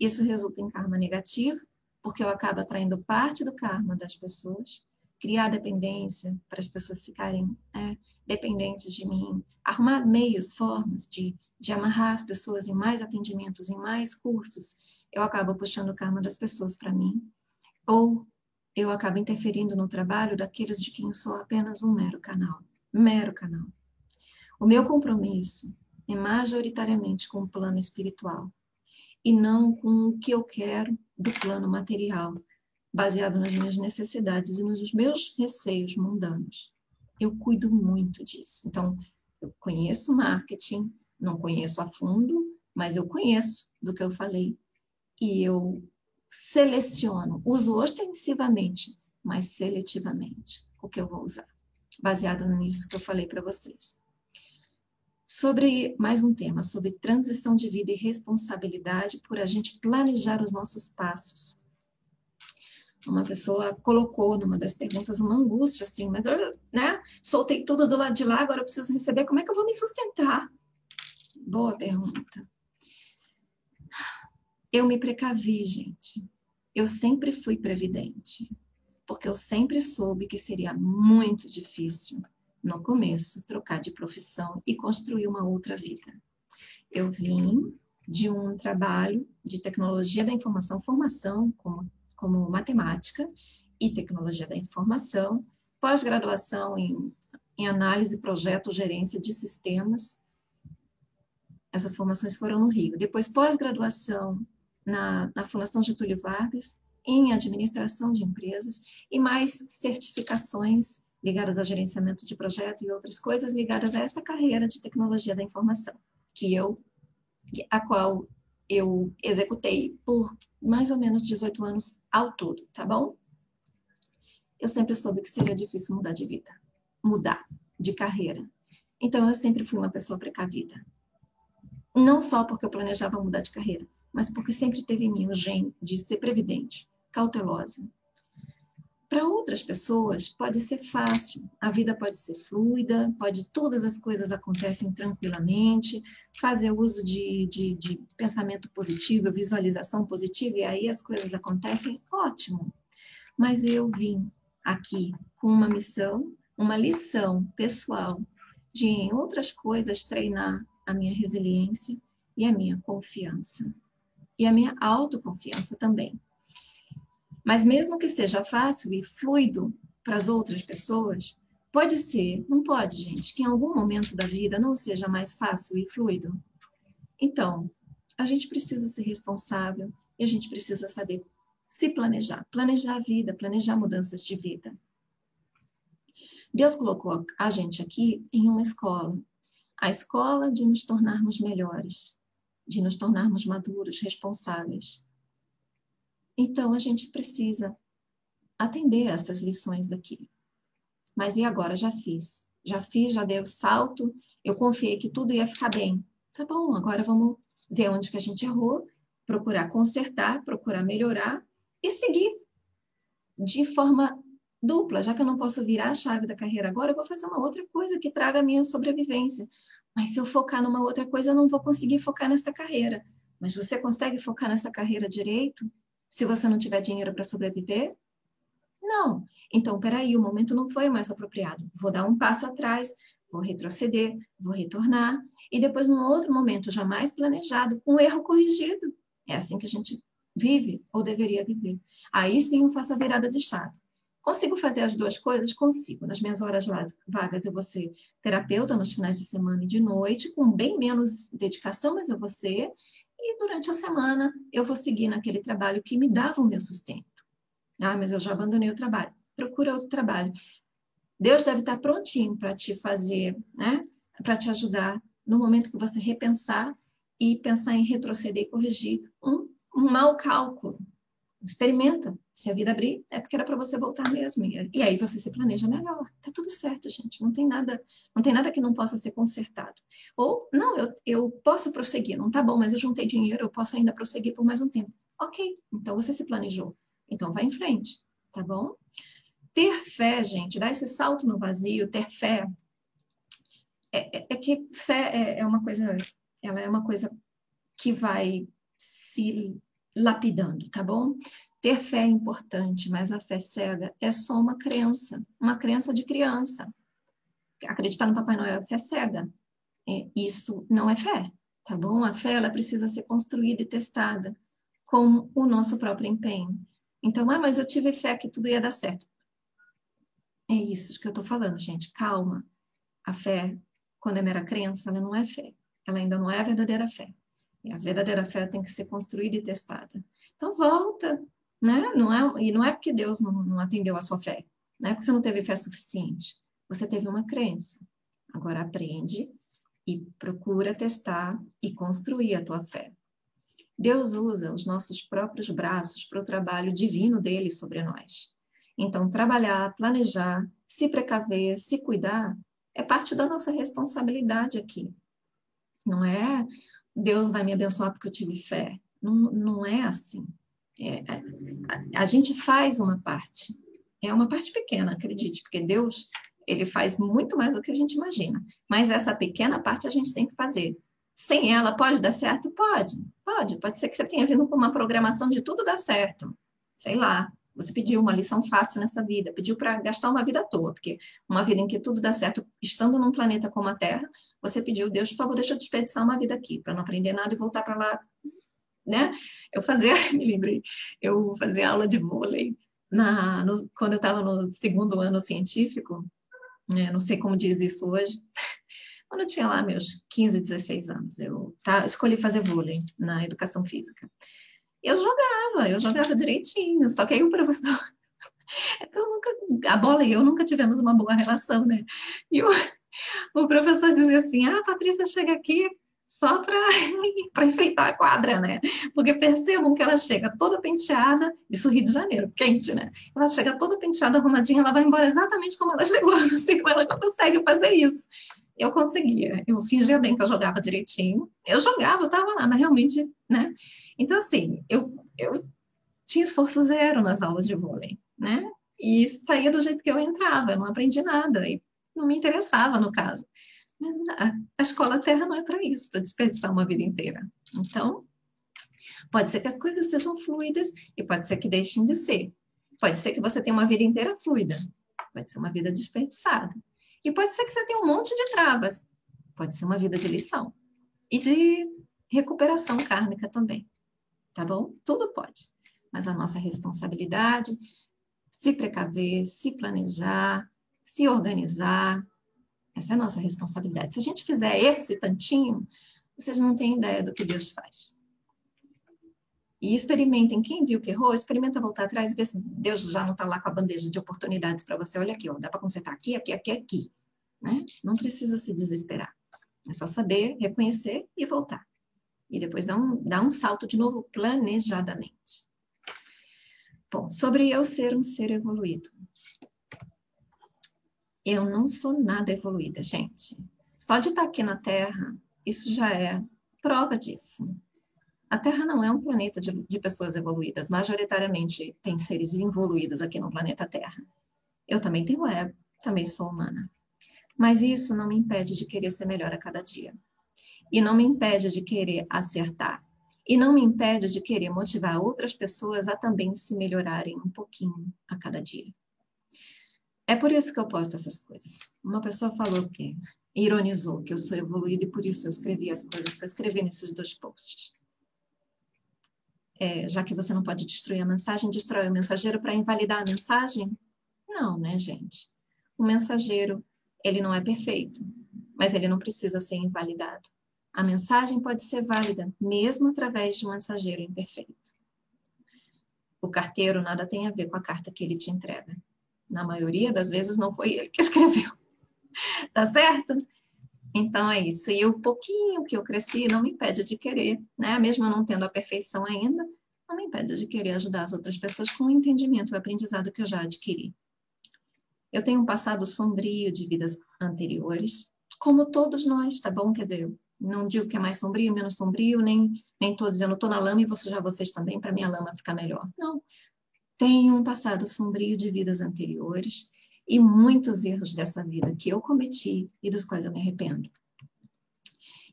isso resulta em karma negativo, porque eu acabo atraindo parte do karma das pessoas, criar dependência para as pessoas ficarem dependentes de mim, arrumar meios, formas de amarrar as pessoas em mais atendimentos, em mais cursos, eu acabo puxando o karma das pessoas para mim, ou eu acabo interferindo no trabalho daqueles de quem sou apenas um mero canal. Mero canal. O meu compromisso é majoritariamente com o plano espiritual e não com o que eu quero do plano material, baseado nas minhas necessidades e nos meus receios mundanos. Eu cuido muito disso. Então, eu conheço marketing, não conheço a fundo, mas eu conheço do que eu falei e eu seleciono, uso ostensivamente, mas seletivamente o que eu vou usar, baseado nisso que eu falei para vocês. Sobre mais um tema, sobre transição de vida e responsabilidade por a gente planejar os nossos passos. Uma pessoa colocou numa das perguntas uma angústia assim, mas eu, soltei tudo do lado de lá, agora eu preciso receber, como é que eu vou me sustentar? Boa pergunta. Eu me precavi, gente. Eu sempre fui previdente, porque eu sempre soube que seria muito difícil, no começo, trocar de profissão e construir uma outra vida. Eu vim de um trabalho de tecnologia da informação, formação como matemática e tecnologia da informação, pós-graduação em análise, projeto, gerência de sistemas. Essas formações foram no Rio. Depois, pós-graduação na Fundação Getúlio Vargas, em administração de empresas, e mais certificações ligadas a gerenciamento de projeto e outras coisas ligadas a essa carreira de tecnologia da informação, a qual eu executei por mais ou menos 18 anos ao todo, tá bom? Eu sempre soube que seria difícil mudar de vida, mudar de carreira. Então, eu sempre fui uma pessoa precavida. Não só porque eu planejava mudar de carreira, mas porque sempre teve em mim o gene de ser previdente, cautelosa. Para outras pessoas, pode ser fácil, a vida pode ser fluida, todas as coisas acontecem tranquilamente, fazer uso de pensamento positivo, visualização positiva, e aí as coisas acontecem, ótimo. Mas eu vim aqui com uma missão, uma lição pessoal, de em outras coisas treinar a minha resiliência e a minha confiança. E a minha autoconfiança também. Mas mesmo que seja fácil e fluido para as outras pessoas, pode ser, não pode, gente, que em algum momento da vida não seja mais fácil e fluido. Então, a gente precisa ser responsável e a gente precisa saber se planejar a vida, planejar mudanças de vida. Deus colocou a gente aqui em uma escola, a escola de nos tornarmos melhores, de nos tornarmos maduros, responsáveis. Então, a gente precisa atender essas lições daqui. Mas e agora? Já fiz, já dei o salto, eu confiei que tudo ia ficar bem. Tá bom, agora vamos ver onde que a gente errou, procurar consertar, procurar melhorar e seguir de forma dupla. Já que eu não posso virar a chave da carreira agora, eu vou fazer uma outra coisa que traga a minha sobrevivência. Mas se eu focar numa outra coisa, eu não vou conseguir focar nessa carreira. Mas você consegue focar nessa carreira direito se você não tiver dinheiro para sobreviver? Não. Então, peraí, o momento não foi o mais apropriado. Vou dar um passo atrás, vou retroceder, vou retornar, e depois, num outro momento jamais planejado, com um erro corrigido. É assim que a gente vive, ou deveria viver. Aí sim eu faço a virada de chave. Consigo fazer as duas coisas? Consigo. Nas minhas horas vagas eu vou ser terapeuta nos finais de semana e de noite, com bem menos dedicação, mas eu vou ser. E durante a semana eu vou seguir naquele trabalho que me dava o meu sustento. Ah, mas eu já abandonei o trabalho. Procura outro trabalho. Deus deve estar prontinho para te fazer, né? Para te ajudar no momento que você repensar e pensar em retroceder e corrigir um mau cálculo. Experimenta. Se a vida abrir, é porque era para você voltar mesmo. E aí você se planeja melhor. Tá tudo certo, gente. Não tem nada que não possa ser consertado. Ou, não, eu posso prosseguir. Não tá bom, mas eu juntei dinheiro, eu posso ainda prosseguir por mais um tempo. Ok, então você se planejou. Então vai em frente, tá bom? Ter fé, gente, dar esse salto no vazio, ter fé, é que fé é uma coisa, ela é uma coisa que vai se lapidando, tá bom? Ter fé é importante, mas a fé cega é só uma crença de criança. Acreditar no Papai Noel é fé cega. Isso não é fé, tá bom? A fé, ela precisa ser construída e testada com o nosso próprio empenho. Então, mas eu tive fé que tudo ia dar certo. É isso que eu tô falando, gente. Calma. A fé, quando é mera crença, ela não é fé. Ela ainda não é a verdadeira fé. E a verdadeira fé tem que ser construída e testada. Então, volta, né? E não é porque Deus não atendeu a sua fé. Não é porque você não teve fé suficiente. Você teve uma crença. Agora aprende e procura testar e construir a tua fé. Deus usa os nossos próprios braços para o trabalho divino dele sobre nós. Então, trabalhar, planejar, se precaver, se cuidar, é parte da nossa responsabilidade aqui. Não é Deus vai me abençoar porque eu tive fé. Não é assim. A gente faz uma parte. É uma parte pequena, acredite, porque Deus, ele faz muito mais do que a gente imagina. Mas essa pequena parte a gente tem que fazer. Sem ela, pode dar certo? Pode. Pode ser que você tenha vindo com uma programação de tudo dar certo. Sei lá. Você pediu uma lição fácil nessa vida, pediu para gastar uma vida à toa, porque uma vida em que tudo dá certo, estando num planeta como a Terra, você pediu, Deus, por favor, deixa eu desperdiçar uma vida aqui, para não aprender nada e voltar para lá, né? Me lembrei, eu fazia aula de vôlei quando eu estava no segundo ano científico, né? Não sei como diz isso hoje, quando eu tinha lá meus 15, 16 anos, eu escolhi fazer vôlei na educação física. Eu jogava direitinho, só que aí o professor, a bola e eu nunca tivemos uma boa relação, né? E o professor dizia assim, Patrícia, chega aqui só para enfeitar a quadra, né? Porque percebam que ela chega toda penteada, isso Rio de Janeiro, quente, né? Ela chega toda penteada, arrumadinha, ela vai embora exatamente como ela chegou, não sei como ela consegue fazer isso. Eu conseguia, eu fingia bem que eu jogava direitinho, eu estava lá, mas realmente, né? Então, assim, eu tinha esforço zero nas aulas de vôlei, né? E saía do jeito que eu entrava, eu não aprendi nada, e não me interessava no caso. Mas a escola Terra não é para isso, para desperdiçar uma vida inteira. Então, pode ser que as coisas sejam fluidas e pode ser que deixem de ser. Pode ser que você tenha uma vida inteira fluida, pode ser uma vida desperdiçada. E pode ser que você tenha um monte de travas, pode ser uma vida de lição e de recuperação kármica também, tá bom? Tudo pode. Mas a nossa responsabilidade, se precaver, se planejar, se organizar, essa é a nossa responsabilidade. Se a gente fizer esse tantinho, vocês não têm ideia do que Deus faz. E experimentem, quem viu que errou, experimenta voltar atrás e ver se Deus já não está lá com a bandeja de oportunidades para você. Olha aqui, ó, dá para consertar aqui, aqui, aqui, aqui. Né? Não precisa se desesperar. É só saber, reconhecer e voltar. E depois dar um salto de novo planejadamente. Bom, sobre eu ser um ser evoluído. Eu não sou nada evoluída, gente. Só de estar aqui na Terra, isso já é prova disso. A Terra não é um planeta de pessoas evoluídas. Majoritariamente tem seres evoluídos aqui no planeta Terra. Eu também tenho ego, também sou humana. Mas isso não me impede de querer ser melhor a cada dia. E não me impede de querer acertar. E não me impede de querer motivar outras pessoas a também se melhorarem um pouquinho a cada dia. É por isso que eu posto essas coisas. Uma pessoa falou que, ironizou que eu sou evoluída e por isso eu escrevi as coisas que eu escrevi nesses 2 posts. Já que você não pode destruir a mensagem, destrói o mensageiro para invalidar a mensagem? Não, né, gente? O mensageiro, ele não é perfeito, mas ele não precisa ser invalidado. A mensagem pode ser válida, mesmo através de um mensageiro imperfeito. O carteiro nada tem a ver com a carta que ele te entrega. Na maioria das vezes não foi ele que escreveu. Tá certo? Então é isso. E o pouquinho que eu cresci não me impede de querer, né? Mesmo eu não tendo a perfeição ainda, não me impede de querer ajudar as outras pessoas com o entendimento e o aprendizado que eu já adquiri. Eu tenho um passado sombrio de vidas anteriores, como todos nós, tá bom? Quer dizer, não digo que é mais sombrio, menos sombrio, nem estou dizendo estou na lama e vou sujar vocês também para minha lama ficar melhor. Não. Tenho um passado sombrio de vidas anteriores e muitos erros dessa vida que eu cometi e dos quais eu me arrependo.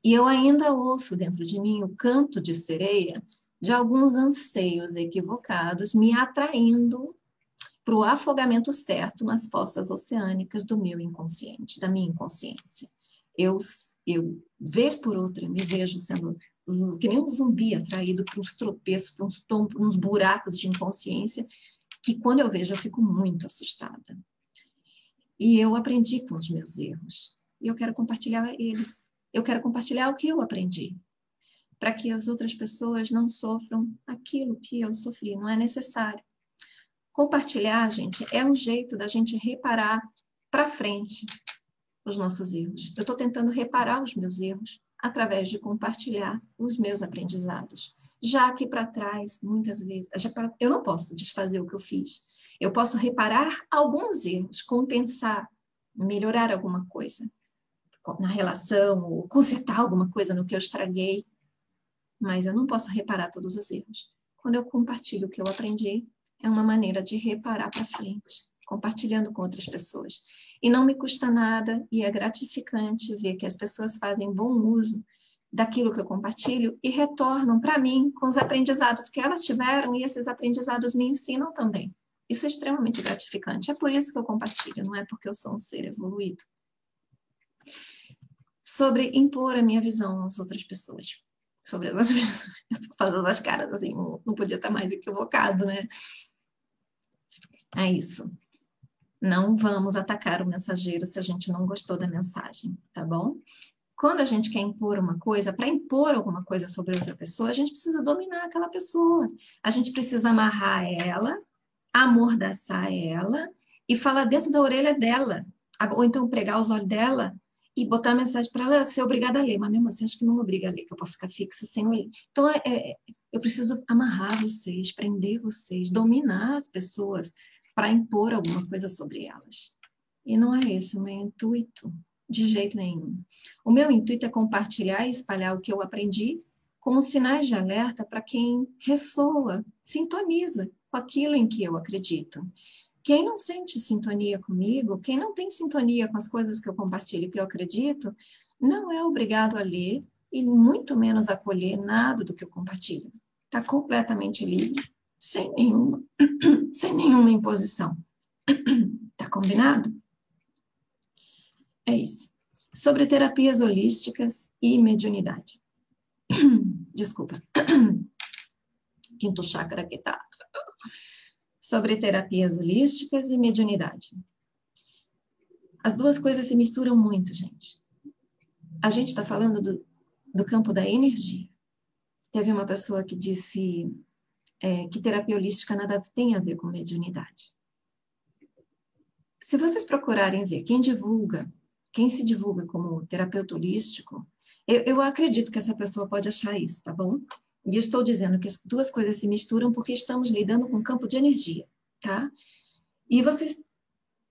E eu ainda ouço dentro de mim o canto de sereia de alguns anseios equivocados me atraindo para o afogamento certo nas fossas oceânicas do meu inconsciente, da minha inconsciência. Eu vez por outra, me vejo sendo que nem um zumbi atraído para uns tropeços, para uns buracos de inconsciência, que quando eu vejo eu fico muito assustada. E eu aprendi com os meus erros. E eu quero compartilhar eles. Eu quero compartilhar o que eu aprendi, para que as outras pessoas não sofram aquilo que eu sofri. Não é necessário. Compartilhar, gente, é um jeito da gente reparar para frente os nossos erros. Eu estou tentando reparar os meus erros através de compartilhar os meus aprendizados. Já que para trás, muitas vezes, eu não posso desfazer o que eu fiz. Eu posso reparar alguns erros, compensar, melhorar alguma coisa na relação, ou consertar alguma coisa no que eu estraguei, mas eu não posso reparar todos os erros. Quando eu compartilho o que eu aprendi, é uma maneira de reparar para frente, compartilhando com outras pessoas. E não me custa nada e é gratificante ver que as pessoas fazem bom uso daquilo que eu compartilho e retornam para mim com os aprendizados que elas tiveram e esses aprendizados me ensinam também. Isso é extremamente gratificante. É por isso que eu compartilho, não é porque eu sou um ser evoluído. Sobre impor a minha visão às outras pessoas. Sobre as outras pessoas. Fazendo as caras assim, não podia estar mais equivocado, né? É isso. Não vamos atacar o mensageiro se a gente não gostou da mensagem, tá bom? Quando a gente quer impor uma coisa, para impor alguma coisa sobre outra pessoa, a gente precisa dominar aquela pessoa. A gente precisa amarrar ela, amordaçar ela e falar dentro da orelha dela. Ou então pregar os olhos dela e botar a mensagem para ela ser obrigada a ler. Mas mesmo assim, acho que não obriga a ler, que eu posso ficar fixa sem ler. Então, eu preciso amarrar vocês, prender vocês, dominar as pessoas para impor alguma coisa sobre elas. E não é esse o meu intuito, de jeito nenhum. O meu intuito é compartilhar e espalhar o que eu aprendi como sinais de alerta para quem ressoa, sintoniza com aquilo em que eu acredito. Quem não sente sintonia comigo, quem não tem sintonia com as coisas que eu compartilho e que eu acredito, não é obrigado a ler e muito menos a acolher nada do que eu compartilho. Está completamente livre, sem nenhuma imposição. Tá combinado? É isso. Sobre terapias holísticas e mediunidade. Desculpa. Quinto chakra aqui tá. Sobre terapias holísticas e mediunidade. As duas coisas se misturam muito, gente. A gente está falando do campo da energia. Teve uma pessoa que disse que terapia holística nada tem a ver com mediunidade. Se vocês procurarem ver quem se divulga como terapeuta holístico, eu acredito que essa pessoa pode achar isso, tá bom? E eu estou dizendo que as duas coisas se misturam porque estamos lidando com campo de energia, tá? E vocês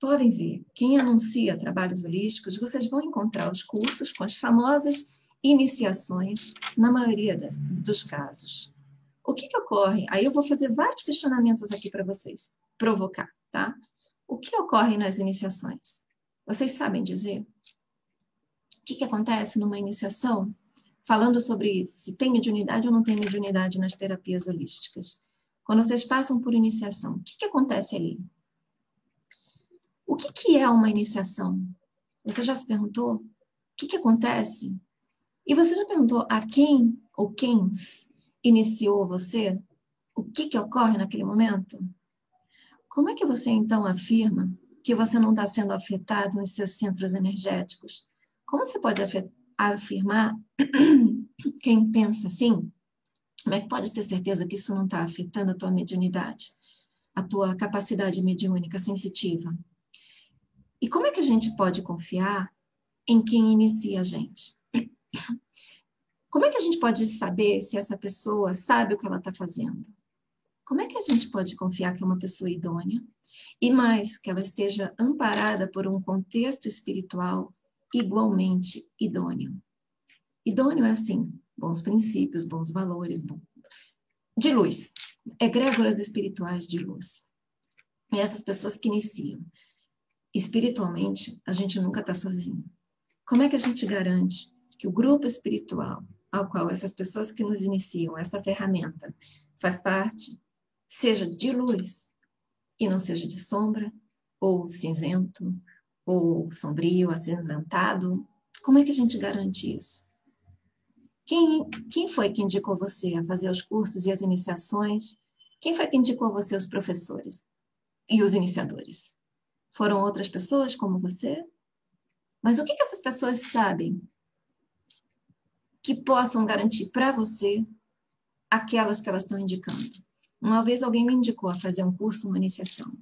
podem ver, quem anuncia trabalhos holísticos, vocês vão encontrar os cursos com as famosas iniciações, na maioria dos casos. O que ocorre? Aí eu vou fazer vários questionamentos aqui para vocês, provocar, tá? O que ocorre nas iniciações? Vocês sabem dizer? O que acontece numa iniciação? falando sobre se tem mediunidade ou não tem mediunidade nas terapias holísticas. Quando vocês passam por iniciação, o que acontece ali? O que é uma iniciação? Você já se perguntou? O que acontece? E você já perguntou a quem ou quens iniciou você? O que ocorre naquele momento? Como é que você então afirma que você não está sendo afetado nos seus centros energéticos? Como você pode afirmar, quem pensa assim, como é que pode ter certeza que isso não está afetando a tua mediunidade, a tua capacidade mediúnica sensitiva? E como é que a gente pode confiar em quem inicia a gente? Como é que a gente pode saber se essa pessoa sabe o que ela está fazendo? Como é que a gente pode confiar que é uma pessoa idônea? E mais, que ela esteja amparada por um contexto espiritual igualmente idôneo. Idôneo é assim, bons princípios, bons valores, de luz, egrégoras espirituais de luz. E essas pessoas que iniciam. Espiritualmente, a gente nunca está sozinho. Como é que a gente garante que o grupo espiritual ao qual essas pessoas que nos iniciam, essa ferramenta, faz parte, seja de luz e não seja de sombra, ou cinzento, ou sombrio, acinzentado? Como é que a gente garante isso? Quem foi que indicou você a fazer os cursos e as iniciações? Quem foi que indicou você os professores e os iniciadores? Foram outras pessoas como você? Mas o que essas pessoas sabem que possam garantir para você aquelas que elas estão indicando? Uma vez alguém me indicou a fazer um curso, uma iniciação,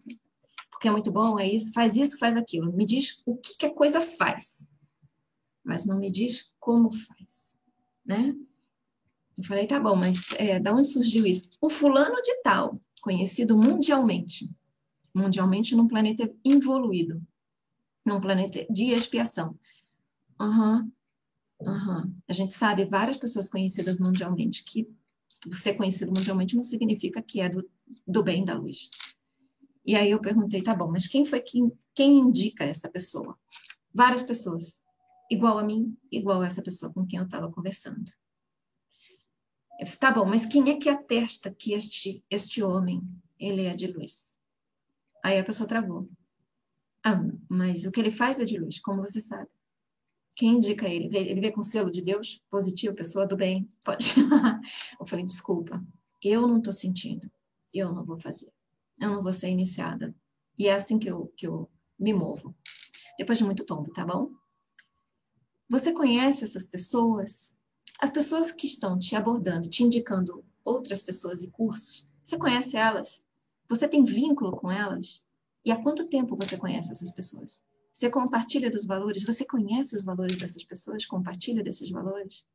porque é muito bom, é isso, faz aquilo. Me diz o que a coisa faz, mas não me diz como faz, né? Eu falei, tá bom, mas da onde surgiu isso? O fulano de tal, conhecido mundialmente num planeta evoluído, num planeta de expiação. A gente sabe várias pessoas conhecidas mundialmente, que ser conhecido mundialmente não significa que é do bem da luz. E aí eu perguntei, tá bom, mas quem foi quem indica essa pessoa? Várias pessoas, igual a mim, igual a essa pessoa com quem eu estava conversando. Eu falei, tá bom, mas quem é que atesta que este homem, ele é de luz? Aí a pessoa travou. Ah, mas o que ele faz é de luz, como você sabe? Quem indica ele? Ele vê com selo de Deus? Positivo, pessoa do bem? Pode. Eu falei, desculpa, eu não estou sentindo. Eu não vou fazer. Eu não vou ser iniciada. E é assim que eu me movo. Depois de muito tombo, tá bom? Você conhece essas pessoas? As pessoas que estão te abordando, te indicando outras pessoas e cursos, você conhece elas? Você tem vínculo com elas? E há quanto tempo você conhece essas pessoas? Você compartilha dos valores? Você conhece os valores dessas pessoas? Compartilha desses valores?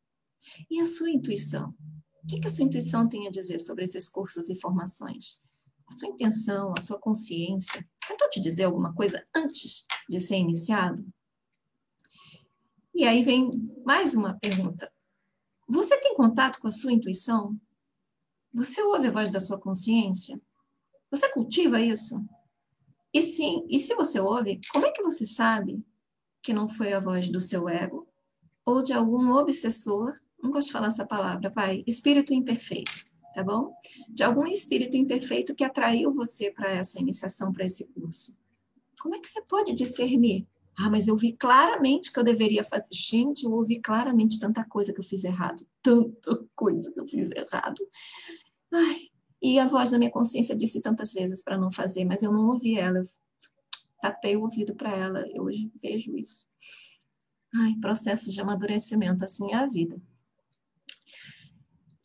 E a sua intuição? O que a sua intuição tem a dizer sobre esses cursos e formações? A sua intenção, a sua consciência, tentou te dizer alguma coisa antes de ser iniciado? E aí vem mais uma pergunta. Você tem contato com a sua intuição? Você ouve a voz da sua consciência? Você cultiva isso? E sim, e se você ouve, como é que você sabe que não foi a voz do seu ego ou de algum obsessor? Não gosto de falar essa palavra, vai, espírito imperfeito, tá bom? De algum espírito imperfeito que atraiu você para essa iniciação, para esse curso. Como é que você pode discernir? Ah, mas eu vi claramente que eu deveria fazer. Gente, eu ouvi claramente tanta coisa que eu fiz errado. Tanta coisa que eu fiz errado. Ai, e a voz da minha consciência disse tantas vezes para não fazer, mas eu não ouvi ela. Eu tapei o ouvido para ela. Eu hoje vejo isso. Ai, processo de amadurecimento, assim é a vida.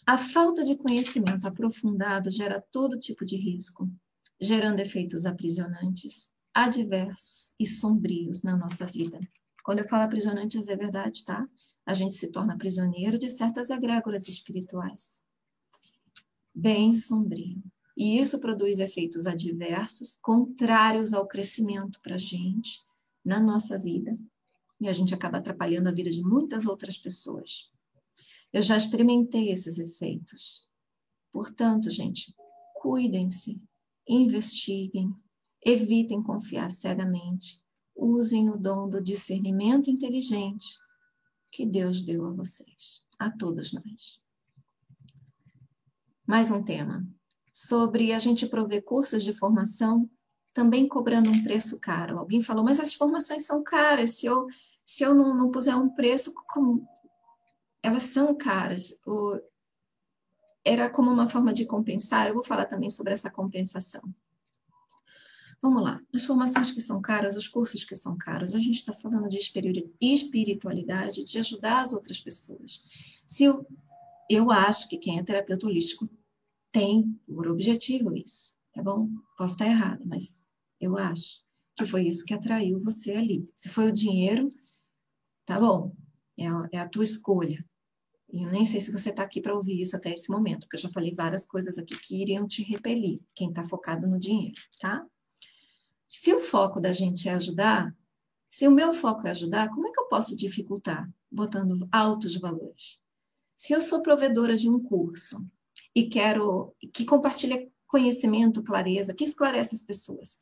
A falta de conhecimento aprofundado gera todo tipo de risco, gerando efeitos aprisionantes, adversos e sombrios na nossa vida. Quando eu falo aprisionantes, é verdade, tá? A gente se torna prisioneiro de certas egrégoras espirituais. Bem sombrio. E isso produz efeitos adversos, contrários ao crescimento para a gente, na nossa vida. E a gente acaba atrapalhando a vida de muitas outras pessoas. Eu já experimentei esses efeitos. Portanto, gente, cuidem-se, investiguem, evitem confiar cegamente, usem o dom do discernimento inteligente que Deus deu a vocês. a todos nós. Mais um tema, sobre a gente prover cursos de formação, também cobrando um preço caro. Alguém falou, mas as formações são caras, se eu não puser um preço, elas são caras. Era como uma forma de compensar, eu vou falar também sobre essa compensação. Vamos lá, as formações que são caras, os cursos que são caros, a gente está falando de espiritualidade, de ajudar as outras pessoas. Se eu acho que quem é terapeuta holístico tem por objetivo isso, tá bom? Posso estar errada, mas eu acho que foi isso que atraiu você ali. Se foi o dinheiro, tá bom, é a tua escolha. E eu nem sei se você está aqui para ouvir isso até esse momento, porque eu já falei várias coisas aqui que iriam te repelir, quem está focado no dinheiro, tá? Se o foco da gente é ajudar, se o meu foco é ajudar, como é que eu posso dificultar? Botando altos valores. Se eu sou provedora de um curso e quero que compartilhe conhecimento, clareza, que esclarece as pessoas,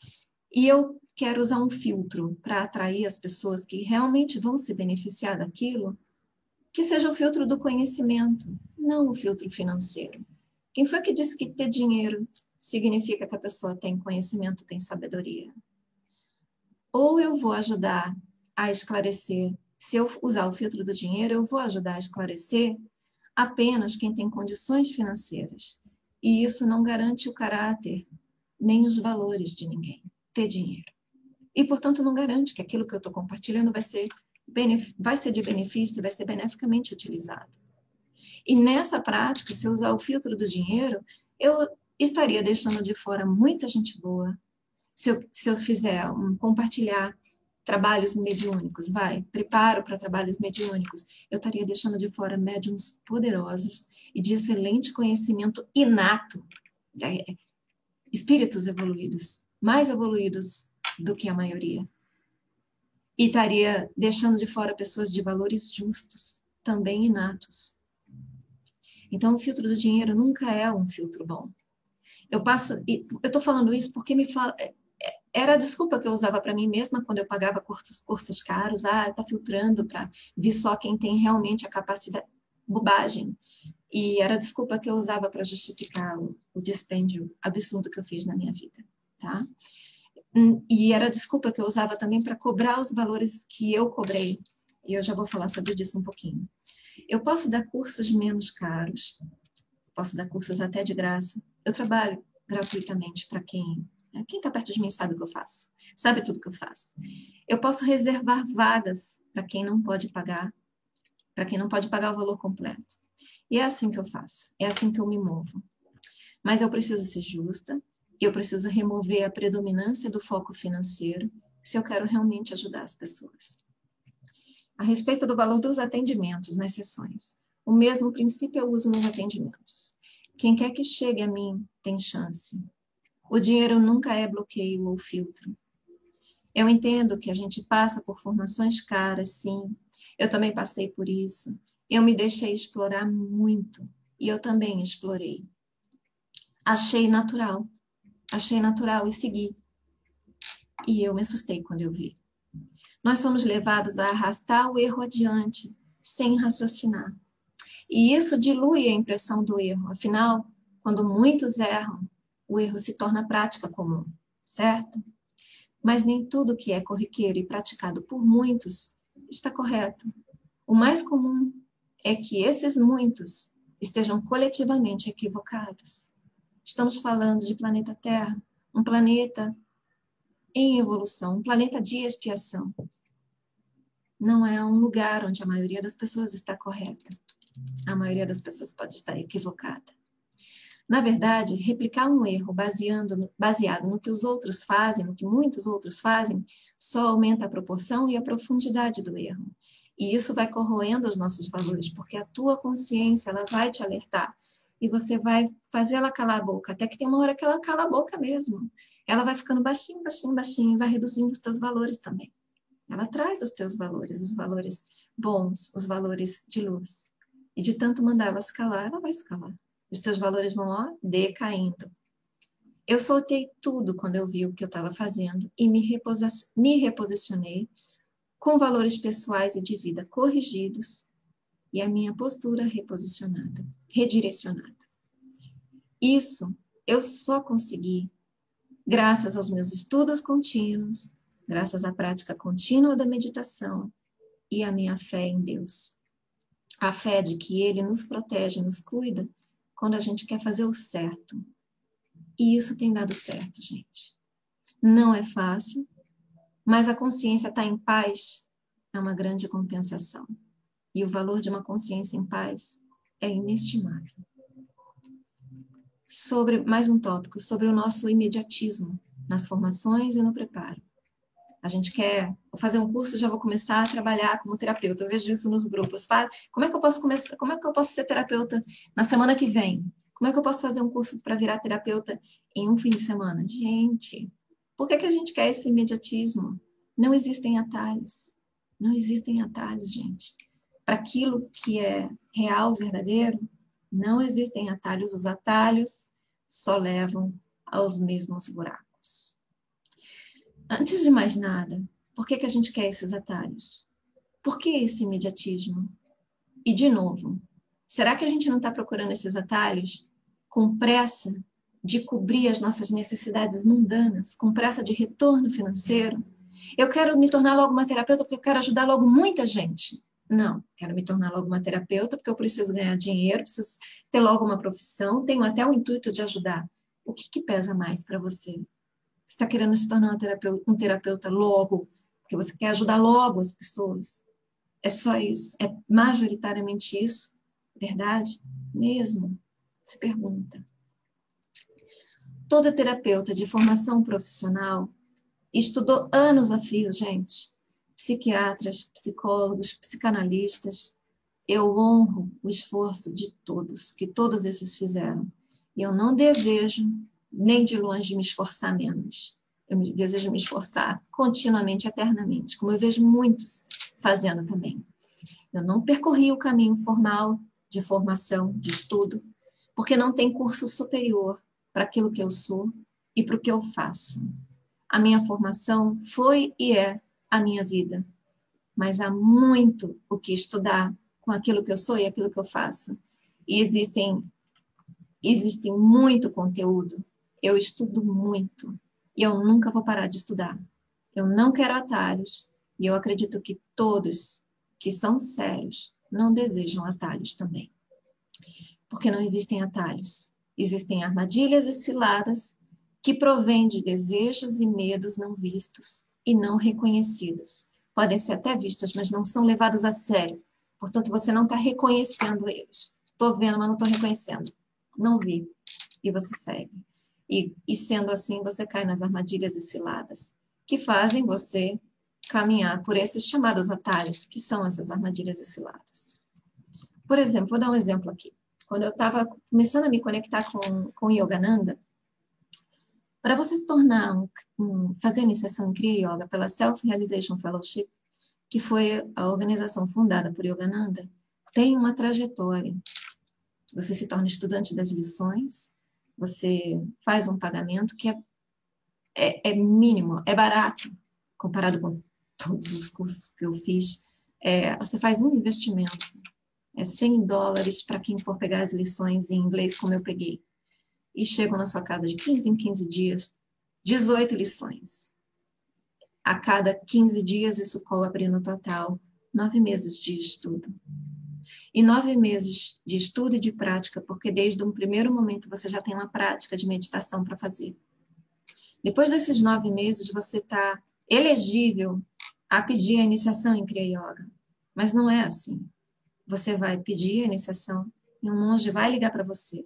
e eu quero usar um filtro para atrair as pessoas que realmente vão se beneficiar daquilo, que seja o filtro do conhecimento, não o filtro financeiro. Quem foi que disse que ter dinheiro significa que a pessoa tem conhecimento, tem sabedoria? Ou eu vou ajudar a esclarecer, se eu usar o filtro do dinheiro, eu vou ajudar a esclarecer apenas quem tem condições financeiras. E isso não garante o caráter, nem os valores de ninguém, ter dinheiro. E, portanto, não garante que aquilo que eu estou compartilhando vai ser de benefício, vai ser beneficamente utilizado. E nessa prática, se eu usar o filtro do dinheiro, eu estaria deixando de fora muita gente boa. Se eu fizer compartilhar trabalhos mediúnicos, preparo para trabalhos mediúnicos, eu estaria deixando de fora médiuns poderosos e de excelente conhecimento inato, espíritos evoluídos, mais evoluídos do que a maioria. E estaria deixando de fora pessoas de valores justos, também inatos. Então, o filtro do dinheiro nunca é um filtro bom. Eu estou falando isso porque era a desculpa que eu usava para mim mesma quando eu pagava cursos caros. Está filtrando para vir só quem tem realmente a capacidade. Bobagem. E era a desculpa que eu usava para justificar o dispêndio absurdo que eu fiz na minha vida, tá? E era a desculpa que eu usava também para cobrar os valores que eu cobrei. E eu já vou falar sobre isso um pouquinho. Eu posso dar cursos menos caros, posso dar cursos até de graça. Eu trabalho gratuitamente para quem está perto de mim sabe o que eu faço, sabe tudo que eu faço. Eu posso reservar vagas para quem não pode pagar, o valor completo. E é assim que eu faço, é assim que eu me movo. Mas eu preciso ser justa, eu preciso remover a predominância do foco financeiro se eu quero realmente ajudar as pessoas. A respeito do valor dos atendimentos nas sessões, o mesmo princípio eu uso nos atendimentos. Quem quer que chegue a mim tem chance. O dinheiro nunca é bloqueio ou filtro. Eu entendo que a gente passa por formações caras, sim. Eu também passei por isso. Eu me deixei explorar muito. E eu também explorei. Achei natural e segui. E eu me assustei quando eu vi. Nós somos levados a arrastar o erro adiante, sem raciocinar. E isso dilui a impressão do erro. Afinal, quando muitos erram, o erro se torna prática comum, certo? Mas nem tudo que é corriqueiro e praticado por muitos está correto. O mais comum é que esses muitos estejam coletivamente equivocados. Estamos falando de planeta Terra, um planeta em evolução, um planeta de expiação. Não é um lugar onde a maioria das pessoas está correta. A maioria das pessoas pode estar equivocada. Na verdade, replicar um erro baseado no que os outros fazem, no que muitos outros fazem, só aumenta a proporção e a profundidade do erro. E isso vai corroendo os nossos valores, porque a tua consciência ela vai te alertar. E você vai fazer ela calar a boca, até que tem uma hora que ela cala a boca mesmo. Ela vai ficando baixinho, baixinho, baixinho, e vai reduzindo os teus valores também. Ela traz os teus valores, os valores bons, os valores de luz. E de tanto mandar ela se calar, ela vai se calar. Os teus valores vão, decaindo. Eu soltei tudo quando eu vi o que eu estava fazendo e me reposicionei com valores pessoais e de vida corrigidos e a minha postura reposicionada, redirecionada. Isso eu só consegui graças aos meus estudos contínuos, graças à prática contínua da meditação e à minha fé em Deus. A fé de que Ele nos protege, nos cuida, quando a gente quer fazer o certo. E isso tem dado certo, gente. Não é fácil, mas a consciência estar em paz é uma grande compensação. E o valor de uma consciência em paz é inestimável. Sobre mais um tópico, sobre o nosso imediatismo nas formações e no preparo. A gente quer fazer um curso, já vou começar a trabalhar como terapeuta. Eu vejo isso nos grupos. Como é que eu posso começar? Como é que eu posso ser terapeuta na semana que vem? Como é que eu posso fazer um curso para virar terapeuta em um fim de semana? Gente, por que a gente quer esse imediatismo? Não existem atalhos. Não existem atalhos, gente. Para aquilo que é real, verdadeiro, não existem atalhos. Os atalhos só levam aos mesmos buracos. Antes de mais nada, por que a gente quer esses atalhos? Por que esse imediatismo? E, de novo, será que a gente não está procurando esses atalhos com pressa de cobrir as nossas necessidades mundanas, com pressa de retorno financeiro? Eu quero me tornar logo uma terapeuta porque eu quero ajudar logo muita gente. Não, quero me tornar logo uma terapeuta porque eu preciso ganhar dinheiro, preciso ter logo uma profissão, tenho até o intuito de ajudar. O que pesa mais para você? Você está querendo se tornar um terapeuta logo, porque você quer ajudar logo as pessoas. É só isso? É majoritariamente isso? Verdade? Mesmo? Se pergunta. Toda terapeuta de formação profissional estudou anos a fio, gente. Psiquiatras, psicólogos, psicanalistas. Eu honro o esforço de todos, que todos esses fizeram. E eu não desejo nem de longe me esforçar menos. Eu desejo me esforçar continuamente, eternamente, como eu vejo muitos fazendo também. Eu não percorri o caminho formal de formação, de estudo, porque não tem curso superior para aquilo que eu sou e para o que eu faço. A minha formação foi e é a minha vida, mas há muito o que estudar com aquilo que eu sou e aquilo que eu faço. E existem muito conteúdo. Eu estudo muito e eu nunca vou parar de estudar. Eu não quero atalhos e eu acredito que todos que são sérios não desejam atalhos também. Porque não existem atalhos. Existem armadilhas e ciladas que provêm de desejos e medos não vistos e não reconhecidos. Podem ser até vistos, mas não são levados a sério. Portanto, você não está reconhecendo eles. Estou vendo, mas não estou reconhecendo. Não vi. E você segue. E sendo assim, você cai nas armadilhas e ciladas que fazem você caminhar por esses chamados atalhos, que são essas armadilhas e ciladas. Por exemplo, vou dar um exemplo aqui. Quando eu estava começando a me conectar com Yogananda, para você se tornar fazer iniciação em Kriya Yoga pela Self-Realization Fellowship, que foi a organização fundada por Yogananda, tem uma trajetória. Você se torna estudante das lições, você faz um pagamento que é mínimo, é barato, comparado com todos os cursos que eu fiz. Você faz um investimento, é $100 para quem for pegar as lições em inglês, como eu peguei. E chegam na sua casa de 15 em 15 dias, 18 lições. A cada 15 dias, isso cobre no total 9 meses de estudo. E 9 meses de estudo e de prática, porque desde um primeiro momento você já tem uma prática de meditação para fazer. Depois desses 9 meses, você está elegível a pedir a iniciação em Kriya Yoga. Mas não é assim. Você vai pedir a iniciação e um monge vai ligar para você.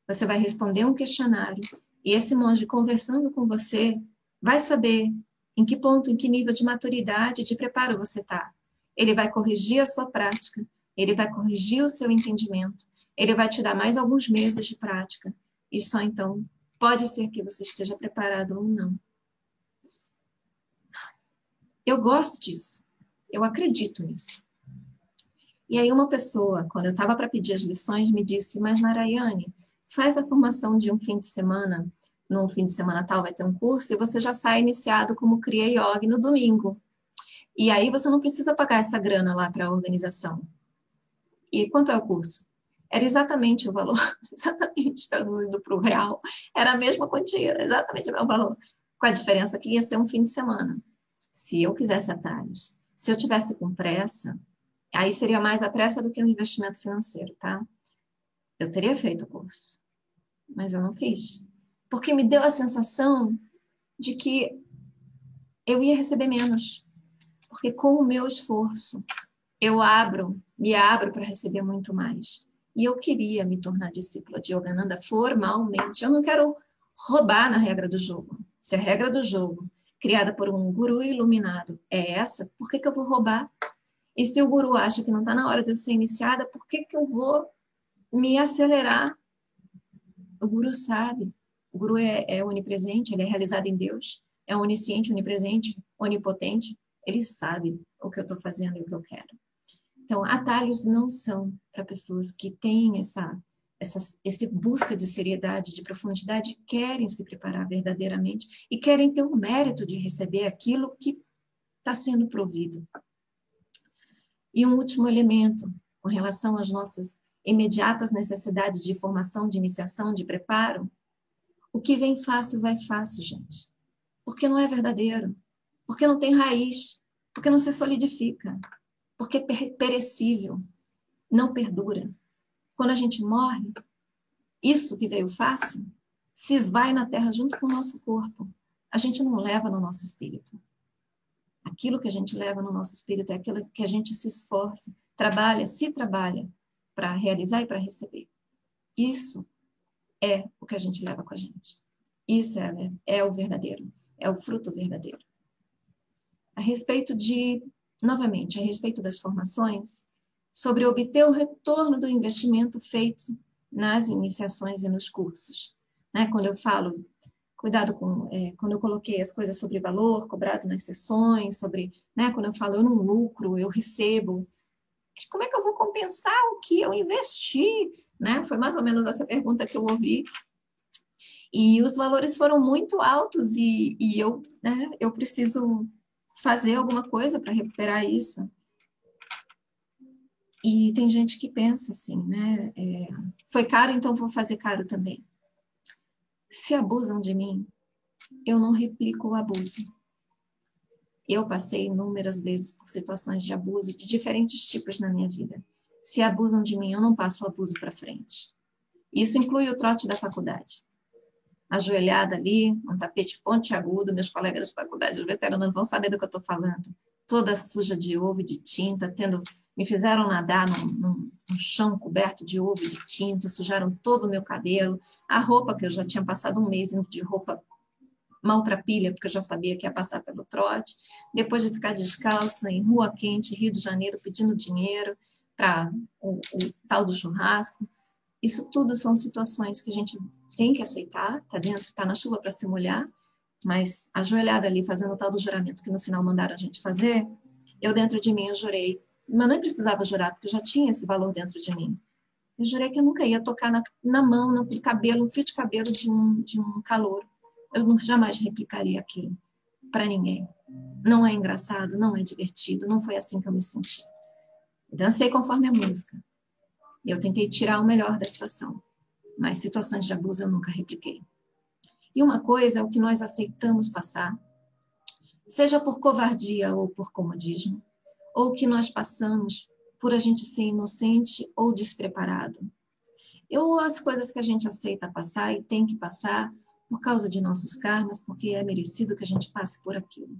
Você vai responder um questionário e esse monge, conversando com você, vai saber em que ponto, em que nível de maturidade e de preparo você está. Ele vai corrigir a sua prática, ele vai corrigir o seu entendimento, ele vai te dar mais alguns meses de prática e só então pode ser que você esteja preparado ou não. Eu gosto disso, eu acredito nisso. E aí uma pessoa, quando eu estava para pedir as lições, me disse, mas Narayane, faz a formação de um fim de semana, no fim de semana tal vai ter um curso, e você já sai iniciado como Kriya Yoga no domingo. E aí você não precisa pagar essa grana lá para a organização. E quanto é o curso? Era exatamente o valor, exatamente traduzido para o real. Era a mesma quantia, era exatamente o mesmo valor. Com a diferença que ia ser um fim de semana. Se eu quisesse atalhos, se eu tivesse com pressa, aí seria mais a pressa do que um investimento financeiro, tá? Eu teria feito o curso, mas eu não fiz. Porque me deu a sensação de que eu ia receber menos. Porque com o meu esforço, eu me abro para receber muito mais. E eu queria me tornar discípula de Yogananda formalmente. Eu não quero roubar na regra do jogo. Se a regra do jogo, criada por um guru iluminado, é essa, por que eu vou roubar? E se o guru acha que não está na hora de eu ser iniciada, por que eu vou me acelerar? O guru sabe. O guru é onipresente, ele é realizado em Deus. É onisciente, onipresente, onipotente. Ele sabe o que eu estou fazendo e o que eu quero. Então, atalhos não são para pessoas que têm esse busca de seriedade, de profundidade, querem se preparar verdadeiramente e querem ter o mérito de receber aquilo que está sendo provido. E um último elemento, com relação às nossas imediatas necessidades de formação, de iniciação, de preparo, o que vem fácil, vai fácil, gente. Porque não é verdadeiro, porque não tem raiz, porque não se solidifica, porque é perecível, não perdura. Quando a gente morre, isso que veio fácil se esvai na terra junto com o nosso corpo. A gente não leva no nosso espírito. Aquilo que a gente leva no nosso espírito é aquilo que a gente se esforça, se trabalha para realizar e para receber. Isso é o que a gente leva com a gente. Isso é o verdadeiro, é o fruto verdadeiro. Novamente, a respeito das formações, sobre obter o retorno do investimento feito nas iniciações e nos cursos. Né? Quando eu falo, cuidado com, quando eu coloquei as coisas sobre valor cobrado nas sessões, quando eu falo eu não lucro, eu recebo, como é que eu vou compensar o que eu investi? Né? Foi mais ou menos essa pergunta que eu ouvi. E os valores foram muito altos e eu preciso fazer alguma coisa para recuperar isso. E tem gente que pensa assim, né? Foi caro, então vou fazer caro também. Se abusam de mim, eu não replico o abuso. Eu passei inúmeras vezes por situações de abuso de diferentes tipos na minha vida. Se abusam de mim, eu não passo o abuso para frente. Isso inclui o trote da faculdade. Ajoelhada ali, um tapete pontiagudo, meus colegas de faculdade, os veteranos não vão saber do que eu estou falando. Toda suja de ovo e de tinta, me fizeram nadar num chão coberto de ovo e de tinta, sujaram todo o meu cabelo, a roupa que eu já tinha passado um mês de roupa maltrapilha, porque eu já sabia que ia passar pelo trote, depois de ficar descalça em rua quente, Rio de Janeiro, pedindo dinheiro para o tal do churrasco. Isso tudo são situações que a gente tem que aceitar, tá na chuva para se molhar, mas ajoelhada ali fazendo o tal do juramento que no final mandaram a gente fazer, eu dentro de mim eu jurei, mas nem precisava jurar, porque eu já tinha esse valor dentro de mim. Eu jurei que eu nunca ia tocar na mão, no cabelo, um fio de cabelo de um calouro. Eu jamais replicaria aquilo para ninguém. Não é engraçado, não é divertido, não foi assim que eu me senti. Eu dancei conforme a música. Eu tentei tirar o melhor da situação, mas situações de abuso eu nunca repliquei. E uma coisa é o que nós aceitamos passar, seja por covardia ou por comodismo, ou que nós passamos por a gente ser inocente ou despreparado. Ou as coisas que a gente aceita passar e tem que passar por causa de nossos karmas, porque é merecido que a gente passe por aquilo.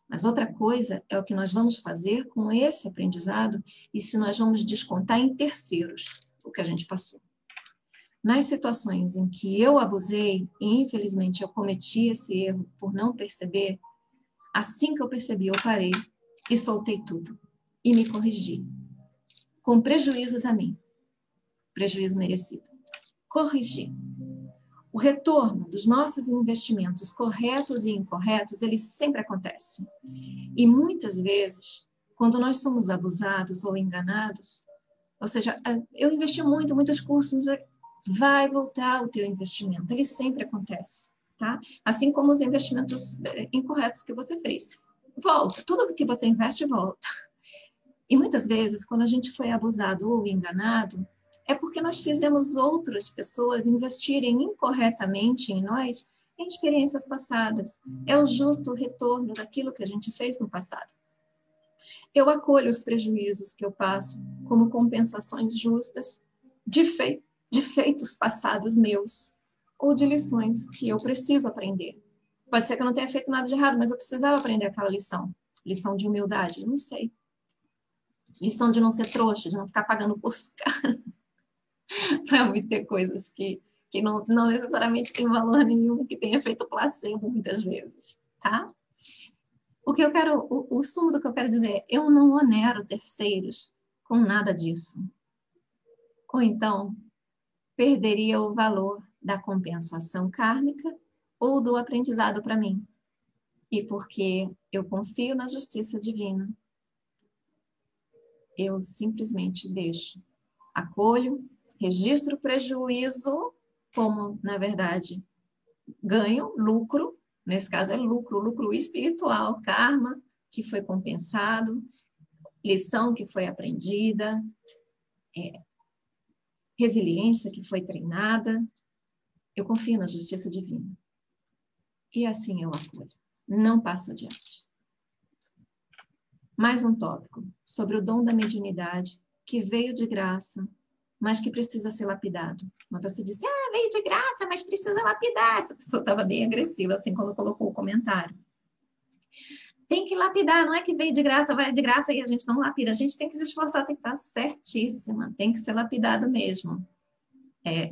Mas outra coisa é o que nós vamos fazer com esse aprendizado e se nós vamos descontar em terceiros o que a gente passou. Nas situações em que eu abusei e infelizmente eu cometi esse erro por não perceber, assim que eu percebi, eu parei e soltei tudo e me corrigi, com prejuízos a mim, prejuízo merecido. Corrigi. O retorno dos nossos investimentos corretos e incorretos, eles sempre acontecem. E muitas vezes, quando nós somos abusados ou enganados, ou seja, eu investi muitos cursos, vai voltar o teu investimento. Ele sempre acontece, tá? Assim como os investimentos incorretos que você fez. Volta. Tudo que você investe, volta. E muitas vezes, quando a gente foi abusado ou enganado, é porque nós fizemos outras pessoas investirem incorretamente em nós em experiências passadas. É o justo retorno daquilo que a gente fez no passado. Eu acolho os prejuízos que eu passo como compensações justas de feitos passados meus ou de lições que eu preciso aprender. Pode ser que eu não tenha feito nada de errado, mas eu precisava aprender aquela lição. Lição de humildade, não sei. Lição de não ser trouxa, de não ficar pagando curso caro para obter coisas que não necessariamente têm valor nenhum, que tenha feito placebo muitas vezes, tá? O que eu quero, o sumo do que eu quero dizer é, eu não onero terceiros com nada disso. Ou então, perderia o valor da compensação kármica ou do aprendizado para mim. E porque eu confio na justiça divina, eu simplesmente deixo, acolho, registro o prejuízo como, na verdade, ganho, lucro, nesse caso é lucro, lucro espiritual, karma, que foi compensado, lição que foi aprendida, resiliência que foi treinada. Eu confio na justiça divina. E assim eu acolho. Não passo adiante. Mais um tópico sobre o dom da mediunidade que veio de graça, mas que precisa ser lapidado. Uma pessoa disse, veio de graça, mas precisa lapidar. Essa pessoa estava bem agressiva, assim, quando colocou o comentário. Tem que lapidar, não é que veio de graça, vai de graça e a gente não lapida. A gente tem que se esforçar, tem que estar certíssima, tem que ser lapidado mesmo.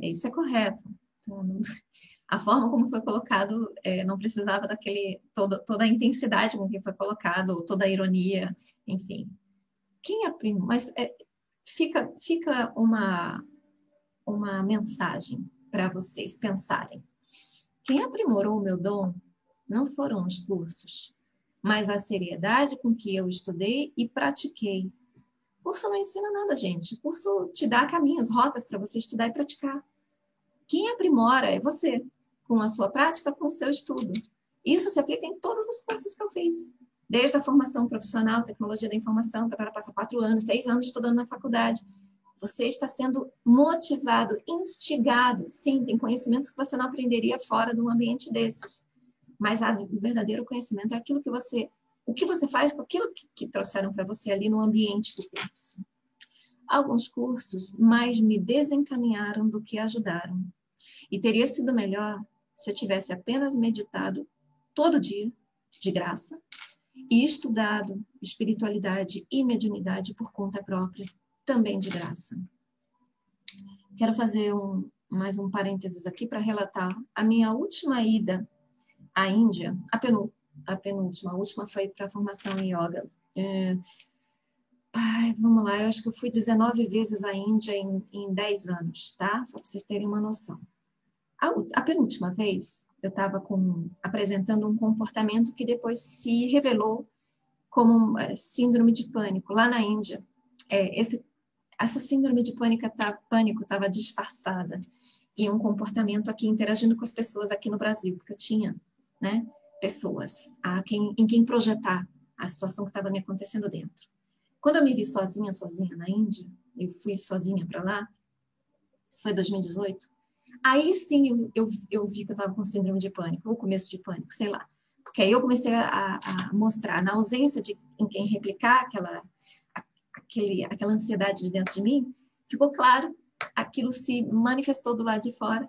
Isso é correto. Então, a forma como foi colocado não precisava toda a intensidade com que foi colocado, toda a ironia, enfim. Quem aprima? Mas fica uma mensagem para vocês pensarem. Quem aprimorou o meu dom não foram os cursos, mas a seriedade com que eu estudei e pratiquei. Curso não ensina nada, gente. Curso te dá caminhos, rotas para você estudar e praticar. Quem aprimora é você, com a sua prática, com o seu estudo. Isso se aplica em todos os cursos que eu fiz. Desde a formação profissional, tecnologia da informação, para passar 4 anos, 6 anos estudando na faculdade. Você está sendo motivado, instigado. Sim, tem conhecimentos que você não aprenderia fora de um ambiente desses. Mas o verdadeiro conhecimento é aquilo que o que você faz com aquilo que trouxeram para você ali no ambiente do curso. Alguns cursos mais me desencaminharam do que ajudaram. E teria sido melhor se eu tivesse apenas meditado todo dia, de graça, e estudado espiritualidade e mediunidade por conta própria, também de graça. Quero fazer mais um parênteses aqui para relatar a minha última ida à Índia, a penúltima, a última foi para a formação em yoga. Vamos lá, eu acho que eu fui 19 vezes à Índia em 10 anos, tá? Só para vocês terem uma noção. A penúltima vez, eu estava apresentando um comportamento que depois se revelou como síndrome de pânico, lá na Índia. Essa síndrome de pânico estava disfarçada em um comportamento aqui, interagindo com as pessoas aqui no Brasil, porque eu tinha, né, pessoas em quem projetar a situação que estava me acontecendo dentro. Quando eu me vi sozinha na Índia, eu fui sozinha para lá, isso foi 2018, aí sim eu vi que eu estava com síndrome de pânico, ou começo de pânico, sei lá. Porque aí eu comecei a mostrar, na ausência em quem replicar aquela ansiedade de dentro de mim, ficou claro, aquilo se manifestou do lado de fora,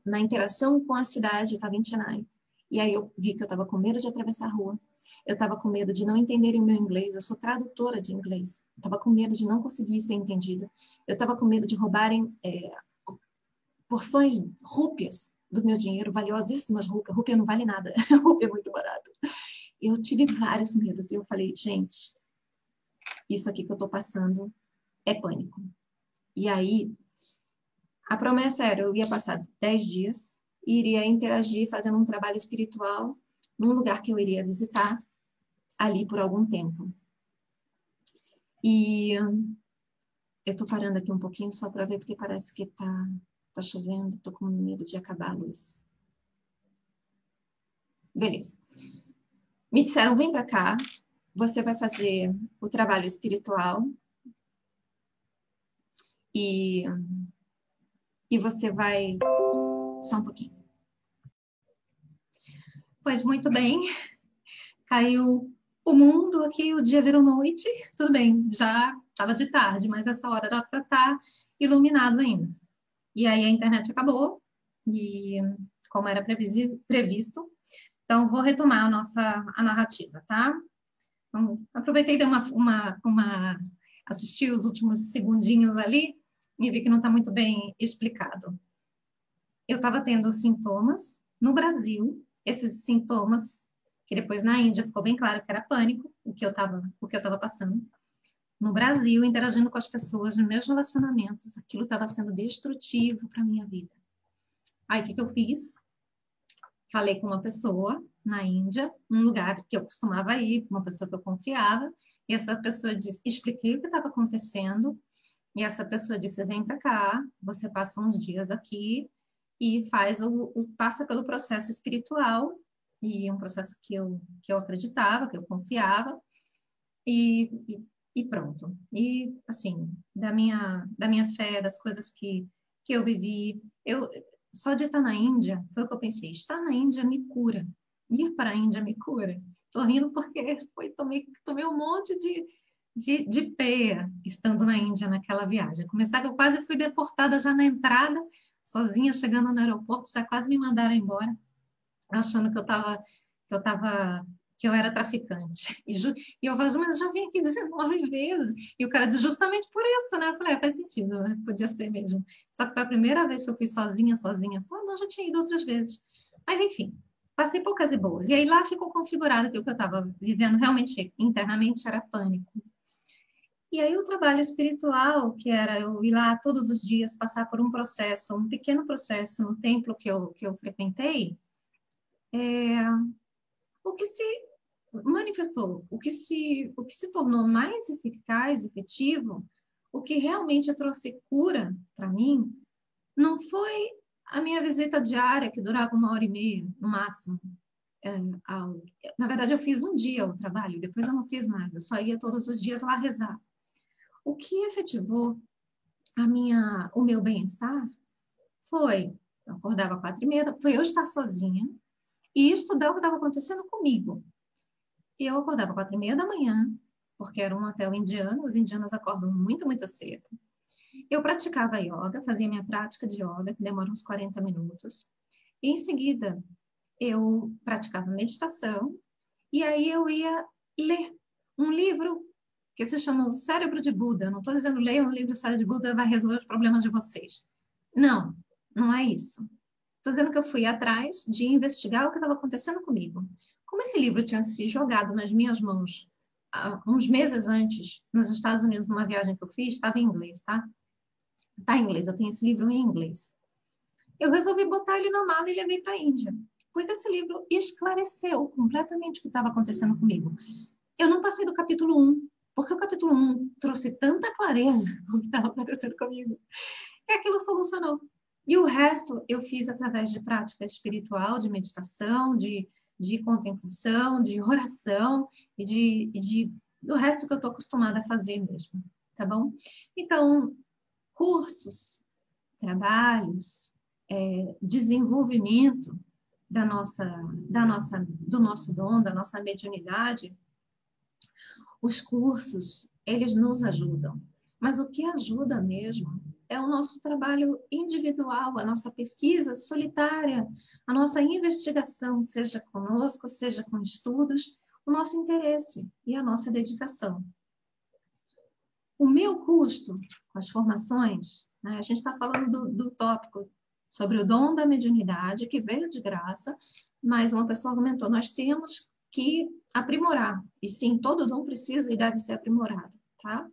na interação com a cidade, eu estava em Chennai. E aí eu vi que eu estava com medo de atravessar a rua, eu estava com medo de não entenderem o meu inglês, eu sou tradutora de inglês, eu estava com medo de não conseguir ser entendida, eu estava com medo de roubarem porções, rúpias do meu dinheiro, valiosíssimas rúpias. Rúpia não vale nada, rúpia é muito barato. Eu tive vários medos e eu falei, gente, isso aqui que eu estou passando é pânico. E aí, a promessa era, eu ia passar 10 dias e iria interagir fazendo um trabalho espiritual num lugar que eu iria visitar ali por algum tempo. E eu estou parando aqui um pouquinho só para ver, porque parece que tá chovendo, estou com medo de acabar a luz. Beleza. Me disseram, vem para cá, você vai fazer o trabalho espiritual e você vai... Só um pouquinho. Pois muito bem, caiu o mundo aqui, o dia virou noite, tudo bem, já estava de tarde, mas essa hora era para estar iluminado ainda. E aí a internet acabou, e como era previsto, então vou retomar a narrativa, tá? Então, aproveitei e dei assisti os últimos segundinhos ali e vi que não está muito bem explicado. Eu estava tendo sintomas no Brasil, esses sintomas, que depois na Índia ficou bem claro que era pânico, o que eu estava passando. No Brasil, interagindo com as pessoas, nos meus relacionamentos, aquilo estava sendo destrutivo para a minha vida. Aí, o que eu fiz? Falei com uma pessoa na Índia, num lugar que eu costumava ir, uma pessoa que eu confiava, e essa pessoa disse, expliquei o que estava acontecendo, e essa pessoa disse, vem para cá, você passa uns dias aqui e faz passa pelo processo espiritual, e um processo que eu acreditava, que eu confiava, e pronto. E, assim, da minha fé, das coisas que eu vivi, só de estar na Índia, foi o que eu pensei, estar na Índia me cura, ir para a Índia me cura. Tô rindo porque tomei um monte de peia estando na Índia naquela viagem. Começar que eu quase fui deportada já na entrada, sozinha, chegando no aeroporto, já quase me mandaram embora, achando que eu era traficante. E eu falei, mas eu já vim aqui 19 vezes. E o cara disse, justamente por isso, né? Eu falei, faz sentido, né? Podia ser mesmo. Só que foi a primeira vez que eu fui sozinha. Só, não, já tinha ido outras vezes. Mas, enfim, passei poucas e boas. E aí lá ficou configurado que o que eu estava vivendo realmente, internamente, era pânico. E aí o trabalho espiritual, que era eu ir lá todos os dias, passar por um processo, um pequeno processo no templo que eu frequentei, o que se manifestou, o que se tornou mais eficaz, efetivo, o que realmente trouxe cura para mim, não foi a minha visita diária, que durava 1h30, no máximo. Na verdade, eu fiz um dia o trabalho, depois eu não fiz mais, eu só ia todos os dias lá rezar. O que efetivou o meu bem-estar foi, eu acordava às 4h30, foi eu estar sozinha e estudar o que estava acontecendo comigo. E eu acordava às 4h30 da manhã, porque era um hotel indiano, os indianos acordam muito, muito cedo. Eu praticava yoga, fazia minha prática de yoga, que demora uns 40 minutos. E em seguida, eu praticava meditação, e aí eu ia ler um livro que se chama O Cérebro de Buda. Não estou dizendo leiam um livro O Cérebro de Buda, vai resolver os problemas de vocês. Não, não é isso. Estou dizendo que eu fui atrás de investigar o que estava acontecendo comigo. Como esse livro tinha se jogado nas minhas mãos uns meses antes, nos Estados Unidos, numa viagem que eu fiz, estava em inglês, tá? Está em inglês, eu tenho esse livro em inglês. Eu resolvi botar ele na mala e levei para a Índia, pois esse livro esclareceu completamente o que estava acontecendo comigo. Eu não passei do capítulo 1, porque o capítulo 1 trouxe tanta clareza o que estava acontecendo comigo, que aquilo solucionou. E o resto eu fiz através de prática espiritual, de meditação, de contemplação, de oração e do resto que eu estou acostumada a fazer mesmo, tá bom? Então, cursos, trabalhos, desenvolvimento do nosso dom, da nossa mediunidade, os cursos, eles nos ajudam. Mas o que ajuda mesmo é o nosso trabalho individual, a nossa pesquisa solitária, a nossa investigação, seja conosco, seja com estudos, o nosso interesse e a nossa dedicação. O meu custo com as formações, né, a gente está falando do tópico sobre o dom da mediunidade, que veio de graça, mas uma pessoa argumentou, nós temos que aprimorar. E sim, todo dom precisa e deve ser aprimorado, tá?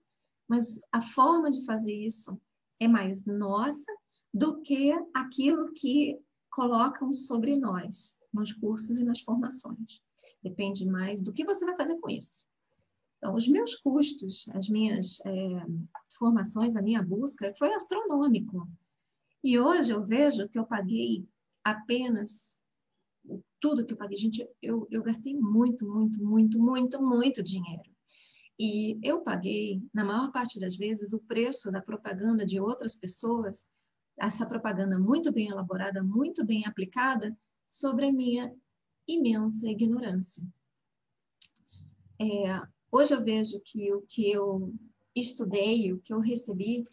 Mas a forma de fazer isso é mais nossa do que aquilo que colocam sobre nós, nos cursos e nas formações. Depende mais do que você vai fazer com isso. Então, os meus custos, as minhas formações, a minha busca foi astronômico. E hoje eu vejo que eu paguei apenas tudo que eu paguei. Gente, eu gastei muito, muito, muito, muito, muito dinheiro. E eu paguei, na maior parte das vezes, o preço da propaganda de outras pessoas, essa propaganda muito bem elaborada, muito bem aplicada, sobre a minha imensa ignorância. Hoje eu vejo que o que eu estudei, o que eu recebi,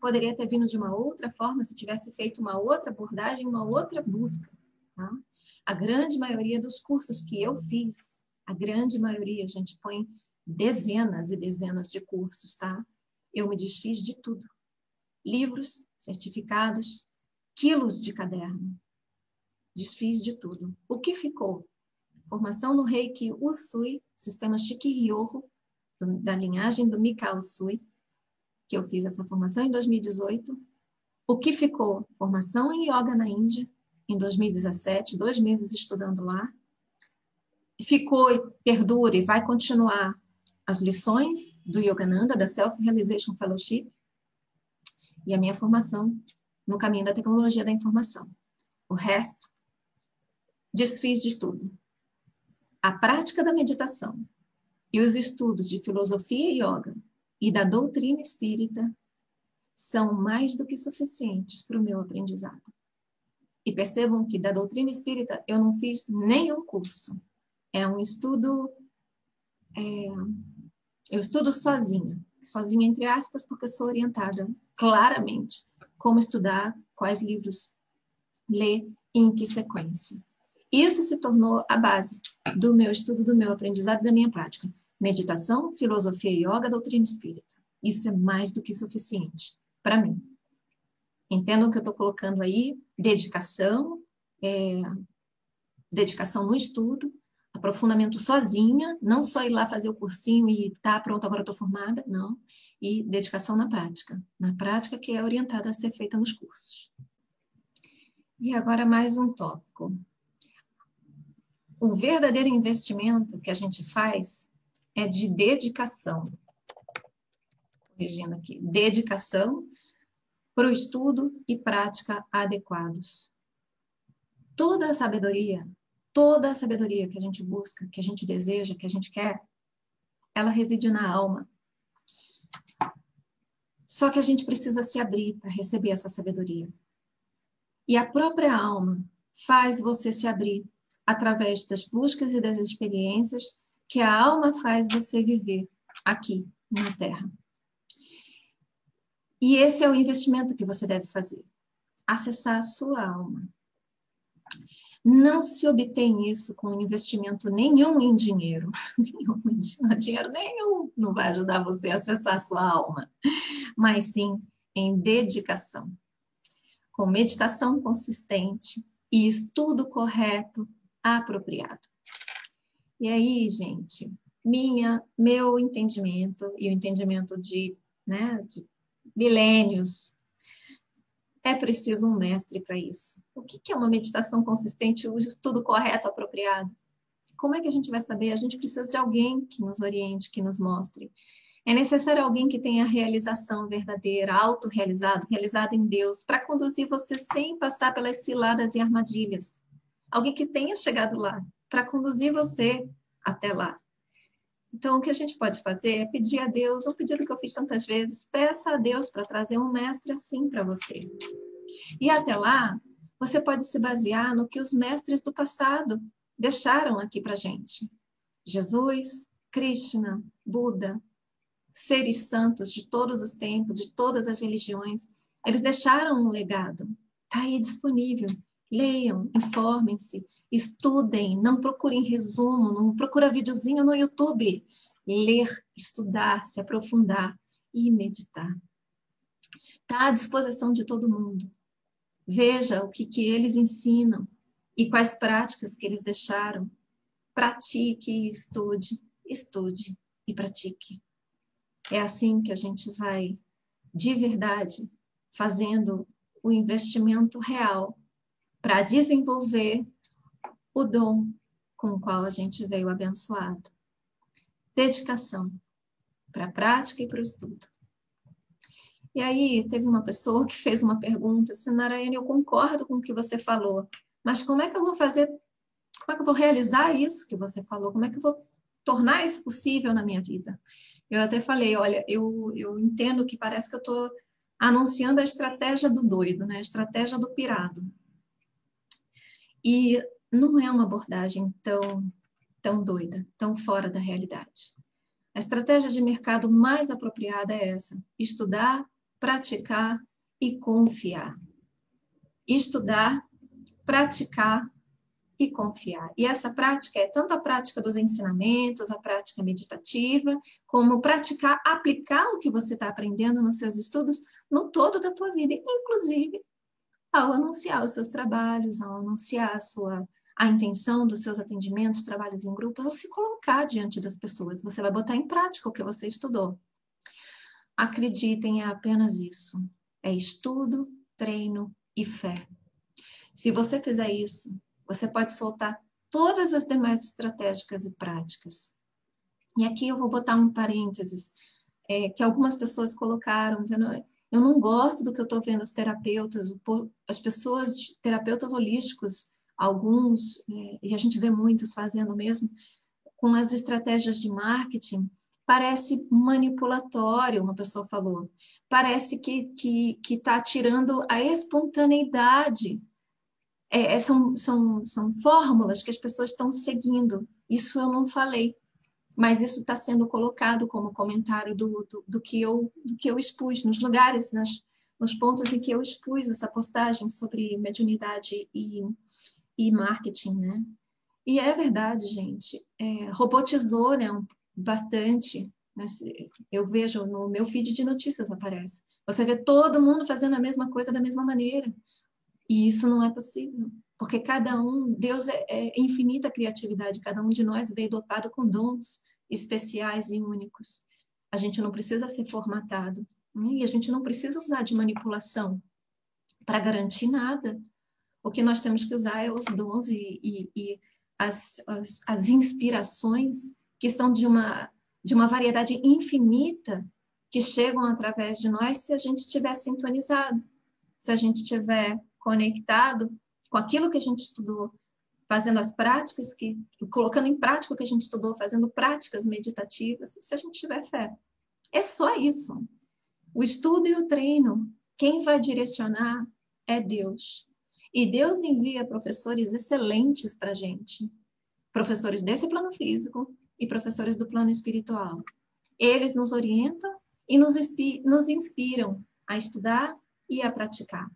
poderia ter vindo de uma outra forma se eu tivesse feito uma outra abordagem, uma outra busca. Tá? A grande maioria dos cursos que eu fiz, a grande maioria, a gente põe dezenas e dezenas de cursos, tá? Eu me desfiz de tudo. Livros, certificados, quilos de caderno. Desfiz de tudo. O que ficou? Formação no Reiki Usui, sistema Shiki-Ryoho, da linhagem do Mikao Usui, que eu fiz essa formação em 2018. O que ficou? Formação em Yoga na Índia, em 2017, 2 meses estudando lá. Ficou e perdura e vai continuar as lições do Yogananda, da Self-Realization Fellowship, e a minha formação no caminho da tecnologia da informação. O resto, desfiz de tudo. A prática da meditação e os estudos de filosofia e yoga e da doutrina espírita são mais do que suficientes para o meu aprendizado. E percebam que da doutrina espírita eu não fiz nenhum curso. É um estudo... Eu estudo sozinha entre aspas, porque eu sou orientada claramente como estudar, quais livros ler e em que sequência. Isso se tornou a base do meu estudo, do meu aprendizado, da minha prática. Meditação, filosofia e yoga, doutrina espírita. Isso é mais do que suficiente para mim. Entendam que eu estou colocando aí dedicação, dedicação no estudo, aprofundamento sozinha, não só ir lá fazer o cursinho e tá pronto, agora estou formada, não. E dedicação na prática que é orientada a ser feita nos cursos. E agora mais um tópico. O verdadeiro investimento que a gente faz é de dedicação. Corrigindo aqui, dedicação para o estudo e prática adequados. Toda a sabedoria que a gente busca, que a gente deseja, que a gente quer, ela reside na alma. Só que a gente precisa se abrir para receber essa sabedoria. E a própria alma faz você se abrir através das buscas e das experiências que a alma faz você viver aqui na Terra. E esse é o investimento que você deve fazer. Acessar a sua alma. Não se obtém isso com investimento nenhum em dinheiro. Dinheiro nenhum não vai ajudar você a acessar a sua alma. Mas sim em dedicação. Com meditação consistente e estudo correto, apropriado. E aí, gente, meu entendimento e o entendimento de milênios, é preciso um mestre para isso. O que é uma meditação consistente e o estudo correto, apropriado? Como é que a gente vai saber? A gente precisa de alguém que nos oriente, que nos mostre. É necessário alguém que tenha realização verdadeira, autorrealizado, realizado em Deus, para conduzir você sem passar pelas ciladas e armadilhas. Alguém que tenha chegado lá, para conduzir você até lá. Então, o que a gente pode fazer é pedir a Deus, um pedido que eu fiz tantas vezes, peça a Deus para trazer um mestre assim para você. E até lá, você pode se basear no que os mestres do passado deixaram aqui para gente. Jesus, Krishna, Buda, seres santos de todos os tempos, de todas as religiões, eles deixaram um legado. Está aí disponível. Leiam, informem-se, estudem, não procurem resumo, não procura videozinho no YouTube. Ler, estudar, se aprofundar e meditar. Está à disposição de todo mundo. Veja o que eles ensinam e quais práticas que eles deixaram. Pratique, estude e pratique. É assim que a gente vai, de verdade, fazendo o investimento real para desenvolver o dom com o qual a gente veio abençoado. Dedicação para a prática e para o estudo. E aí, teve uma pessoa que fez uma pergunta, assim, Narayana, eu concordo com o que você falou, mas como é que eu vou fazer Como é que eu vou realizar isso que você falou? Como é que eu vou tornar isso possível na minha vida? Eu até falei, olha, eu entendo que parece que eu estou anunciando a estratégia do doido, né? A estratégia do pirado. E não é uma abordagem tão doida, tão fora da realidade. A estratégia de mercado mais apropriada é essa: estudar, praticar e confiar. Estudar, praticar e confiar. E essa prática é tanto a prática dos ensinamentos, a prática meditativa, como praticar, aplicar o que você está aprendendo nos seus estudos no todo da tua vida, inclusive ao anunciar os seus trabalhos, ao anunciar a intenção dos seus atendimentos, trabalhos em grupo, ao se colocar diante das pessoas. Você vai botar em prática o que você estudou. Acreditem, é apenas isso. É estudo, treino e fé. Se você fizer isso, você pode soltar todas as demais estratégicas e práticas. E aqui eu vou botar um parênteses, que algumas pessoas colocaram, dizendo: eu não gosto do que eu estou vendo os terapeutas, as pessoas, terapeutas holísticos, alguns, e a gente vê muitos fazendo mesmo, com as estratégias de marketing, parece manipulatório, uma pessoa falou. Parece que está tirando a espontaneidade. São fórmulas que as pessoas estão seguindo. Isso eu não falei, mas isso está sendo colocado como comentário do que eu expus, nos lugares, nos pontos em que eu expus essa postagem sobre mediunidade e marketing, né? E é verdade, gente. Robotizou, né, bastante. Né? Eu vejo no meu feed de notícias aparece. Você vê todo mundo fazendo a mesma coisa da mesma maneira. E isso não é possível, porque cada um, Deus é infinita criatividade, cada um de nós veio dotado com dons especiais e únicos. A gente não precisa ser formatado, né? E a gente não precisa usar de manipulação para garantir nada. O que nós temos que usar é os dons e as inspirações que são de uma variedade infinita que chegam através de nós se a gente estiver sintonizado, se a gente estiver conectado com aquilo que a gente estudou, fazendo as práticas, colocando em prática o que a gente estudou, fazendo práticas meditativas, se a gente tiver fé. É só isso. O estudo e o treino, quem vai direcionar é Deus. E Deus envia professores excelentes para a gente. Professores desse plano físico e professores do plano espiritual. Eles nos orientam e nos inspiram a estudar e a praticar.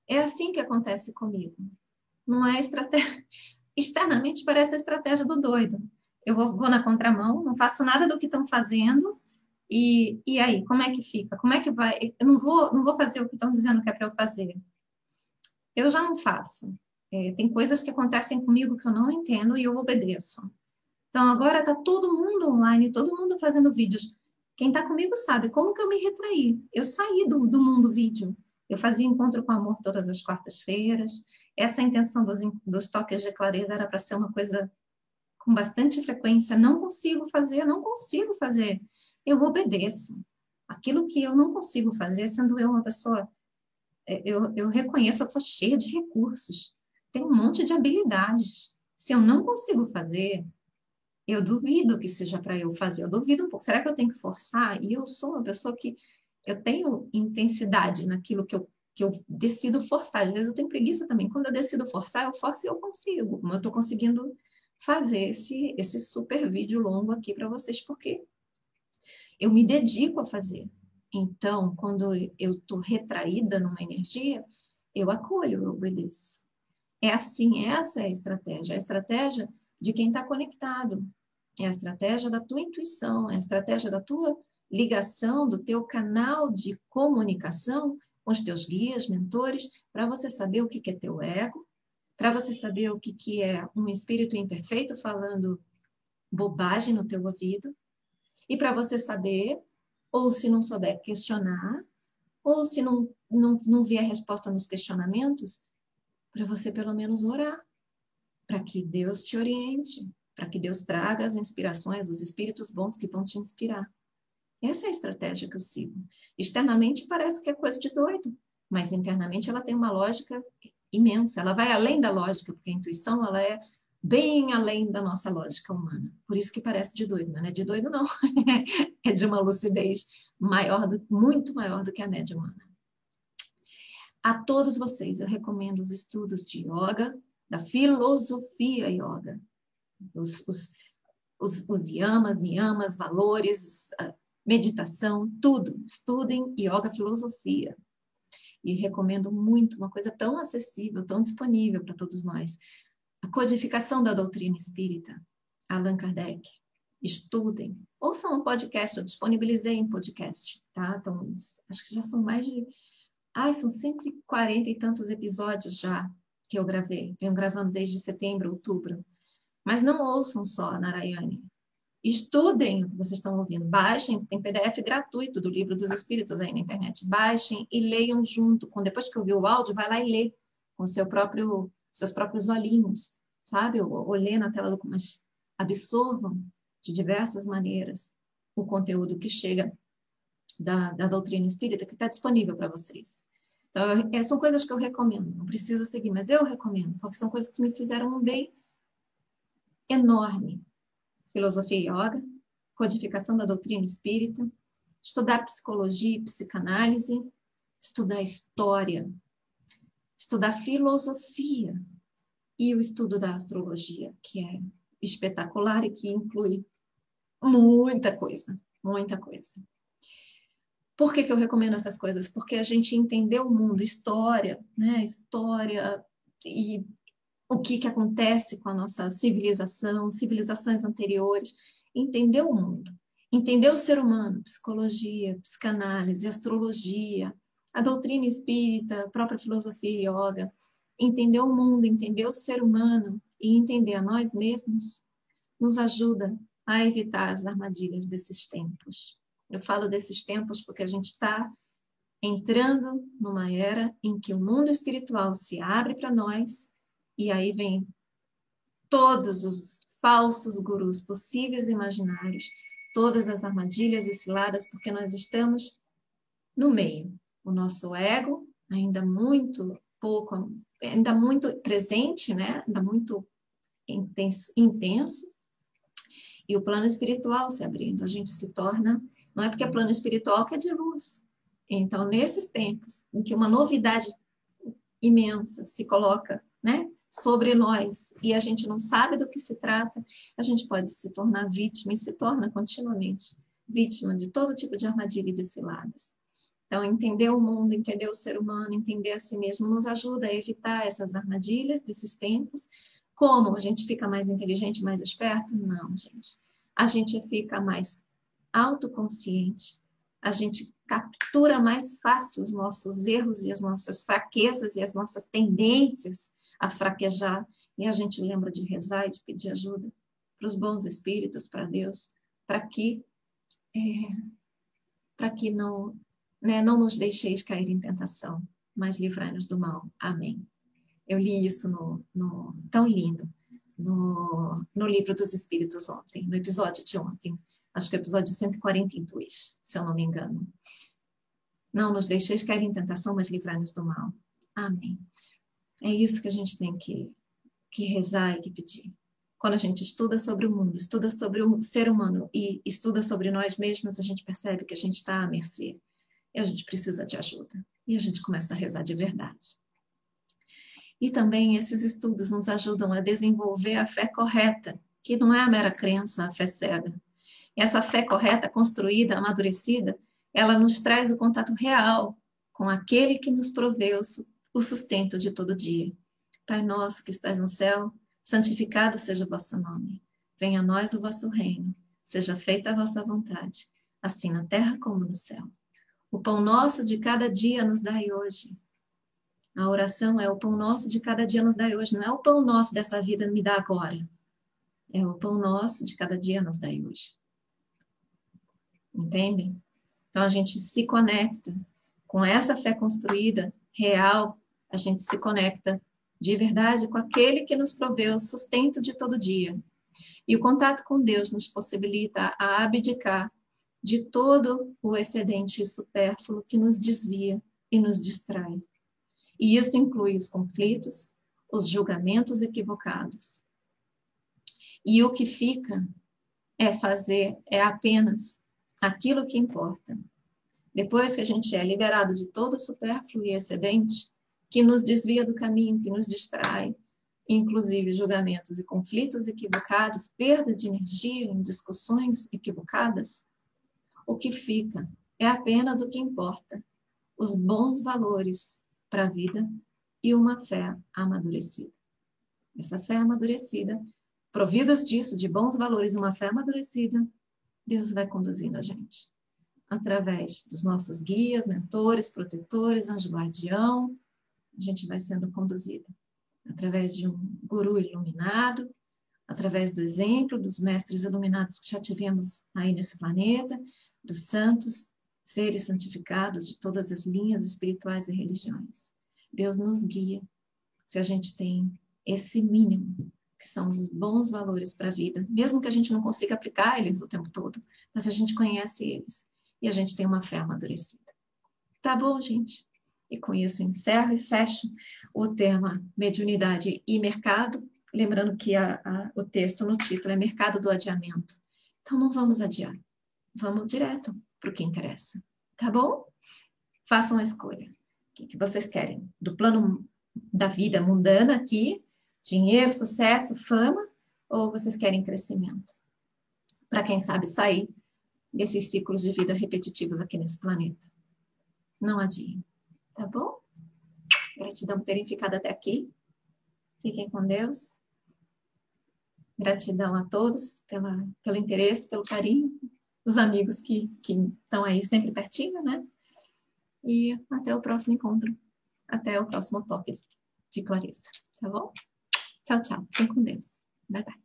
É assim que acontece comigo. Não é estratégia. Externamente parece a estratégia do doido. Eu vou na contramão, não faço nada do que estão fazendo. E aí, como é que fica? Como é que vai? Eu não vou fazer o que estão dizendo que é para eu fazer. Eu já não faço. Tem coisas que acontecem comigo que eu não entendo e eu obedeço. Então, agora está todo mundo online, todo mundo fazendo vídeos. Quem está comigo sabe como que eu me retraí. Eu saí do mundo vídeo. Eu fazia encontro com amor todas as quartas-feiras. Essa intenção dos toques de clareza era para ser uma coisa com bastante frequência. Não consigo fazer. Eu obedeço. Aquilo que eu não consigo fazer, sendo eu uma pessoa... Eu reconheço, eu sou cheia de recursos. Tenho um monte de habilidades. Se eu não consigo fazer... Eu duvido que seja para eu fazer, eu duvido um pouco. Será que eu tenho que forçar? E eu sou uma pessoa que eu tenho intensidade naquilo que eu decido forçar. Às vezes eu tenho preguiça também. Quando eu decido forçar, eu forço e eu consigo. Como eu estou conseguindo fazer esse super vídeo longo aqui para vocês, porque eu me dedico a fazer. Então, quando eu estou retraída numa energia, eu acolho, eu obedeço. É assim, essa é a estratégia de quem está conectado. É a estratégia da tua intuição, é a estratégia da tua ligação, do teu canal de comunicação com os teus guias, mentores, para você saber o que é teu ego, para você saber o que é um espírito imperfeito falando bobagem no teu ouvido, e para você saber, ou se não souber, questionar, ou se não vier resposta nos questionamentos, para você pelo menos orar, para que Deus te oriente, para que Deus traga as inspirações, os espíritos bons que vão te inspirar. Essa é a estratégia que eu sigo. Externamente parece que é coisa de doido, mas internamente ela tem uma lógica imensa, ela vai além da lógica, porque a intuição ela é bem além da nossa lógica humana. Por isso que parece de doido, não é de doido não, é de uma lucidez muito maior do que a média humana. A todos vocês eu recomendo os estudos de yoga, da filosofia yoga, os yamas, niyamas, valores, meditação, tudo. Estudem yoga filosofia. E recomendo muito, uma coisa tão acessível, tão disponível para todos nós. A codificação da doutrina espírita, Allan Kardec. Estudem. Ouçam um podcast, eu disponibilizei em podcast, tá? Então, acho que já são mais de... são 140 e tantos episódios já que eu gravei. Venho gravando desde setembro, outubro. Mas não ouçam só, Narayane. Estudem o que vocês estão ouvindo. Baixem, tem PDF gratuito do Livro dos Espíritos aí na internet. Baixem e leiam junto. Depois que ouvir o áudio, vai lá e lê com seus próprios olhinhos, sabe? Ou lê na tela do... Mas absorvam de diversas maneiras o conteúdo que chega da doutrina espírita, que está disponível para vocês. Então, são coisas que eu recomendo. Não precisa seguir, mas eu recomendo, porque são coisas que me fizeram um bem enorme. Filosofia e yoga, codificação da doutrina espírita, estudar psicologia e psicanálise, estudar história, estudar filosofia e o estudo da astrologia, que é espetacular e que inclui muita coisa, muita coisa. Por que eu recomendo essas coisas? Porque a gente entendeu o mundo, história, né? História e o que acontece com a nossa civilização, civilizações anteriores, entender o mundo, entender o ser humano, psicologia, psicanálise, astrologia, a doutrina espírita, a própria filosofia e yoga, entender o mundo, entender o ser humano e entender a nós mesmos, nos ajuda a evitar as armadilhas desses tempos. Eu falo desses tempos porque a gente está entrando numa era em que o mundo espiritual se abre para nós. E aí vem todos os falsos gurus possíveis e imaginários, todas as armadilhas e ciladas, porque nós estamos no meio. O nosso ego ainda muito pouco, ainda muito presente, né? Ainda muito intenso. E o plano espiritual se abrindo. A gente se torna... Não é porque é plano espiritual que é de luz. Então, nesses tempos em que uma novidade imensa se coloca, né, sobre nós e a gente não sabe do que se trata, a gente pode se tornar vítima e se torna continuamente vítima de todo tipo de armadilha e de ciladas. Então, entender o mundo, entender o ser humano, entender a si mesmo nos ajuda a evitar essas armadilhas desses tempos. Como a gente fica mais inteligente, mais esperto? Não, gente. A gente fica mais autoconsciente, a gente captura mais fácil os nossos erros e as nossas fraquezas e as nossas tendências a fraquejar, e a gente lembra de rezar e de pedir ajuda para os bons espíritos, para Deus, para que não, né, não nos deixeis cair em tentação, mas livrai-nos do mal. Amém. Eu li isso tão lindo no Livro dos Espíritos ontem, no episódio de ontem. Acho que é o episódio 142, se eu não me engano. Não nos deixeis cair em tentação, mas livrai-nos do mal. Amém. É isso que a gente tem que rezar e que pedir. Quando a gente estuda sobre o mundo, estuda sobre o ser humano e estuda sobre nós mesmos, a gente percebe que a gente está à mercê. E a gente precisa de ajuda. E a gente começa a rezar de verdade. E também esses estudos nos ajudam a desenvolver a fé correta, que não é a mera crença, a fé cega. Essa fé correta, construída, amadurecida, ela nos traz o contato real com aquele que nos provê o sustento de todo dia. Pai nosso que estás no céu, santificado seja o vosso nome. Venha a nós o vosso reino. Seja feita a vossa vontade, assim na terra como no céu. O pão nosso de cada dia nos dai hoje. A oração é o pão nosso de cada dia nos dai hoje. Não é o pão nosso dessa vida me dá agora. É o pão nosso de cada dia nos dai hoje. Entendem? Então, a gente se conecta com essa fé construída, real, a gente se conecta de verdade com aquele que nos proveu o sustento de todo dia. E o contato com Deus nos possibilita a abdicar de todo o excedente supérfluo que nos desvia e nos distrai. E isso inclui os conflitos, os julgamentos equivocados. E o que fica é apenas aquilo que importa. Depois que a gente é liberado de todo o supérfluo e excedente, que nos desvia do caminho, que nos distrai, inclusive julgamentos e conflitos equivocados, perda de energia em discussões equivocadas, o que fica é apenas o que importa, os bons valores para a vida e uma fé amadurecida. Essa fé amadurecida, providos disso, de bons valores e uma fé amadurecida, Deus vai conduzindo a gente através dos nossos guias, mentores, protetores, anjo guardião. A gente vai sendo conduzido através de um guru iluminado, através do exemplo dos mestres iluminados que já tivemos aí nesse planeta, dos santos, seres santificados de todas as linhas espirituais e religiões. Deus nos guia se a gente tem esse mínimo, que são os bons valores para a vida, mesmo que a gente não consiga aplicar eles o tempo todo, mas a gente conhece eles e a gente tem uma fé amadurecida. Tá bom, gente? E com isso encerro e fecho o tema mediunidade e mercado, lembrando que o texto no título é Mercado do Adiamento. Então não vamos adiar, vamos direto para o que interessa, tá bom? Façam a escolha. O que vocês querem? Do plano da vida mundana aqui, dinheiro, sucesso, fama, ou vocês querem crescimento? Para quem sabe sair desses ciclos de vida repetitivos aqui nesse planeta. Não adiem, tá bom? Gratidão por terem ficado até aqui. Fiquem com Deus. Gratidão a todos pelo interesse, pelo carinho. Os amigos que estão aí sempre pertinho, né? E até o próximo encontro. Até o próximo toque de clareza. Tá bom? Tchau, tchau. Fiquem com Deus. Bye, bye.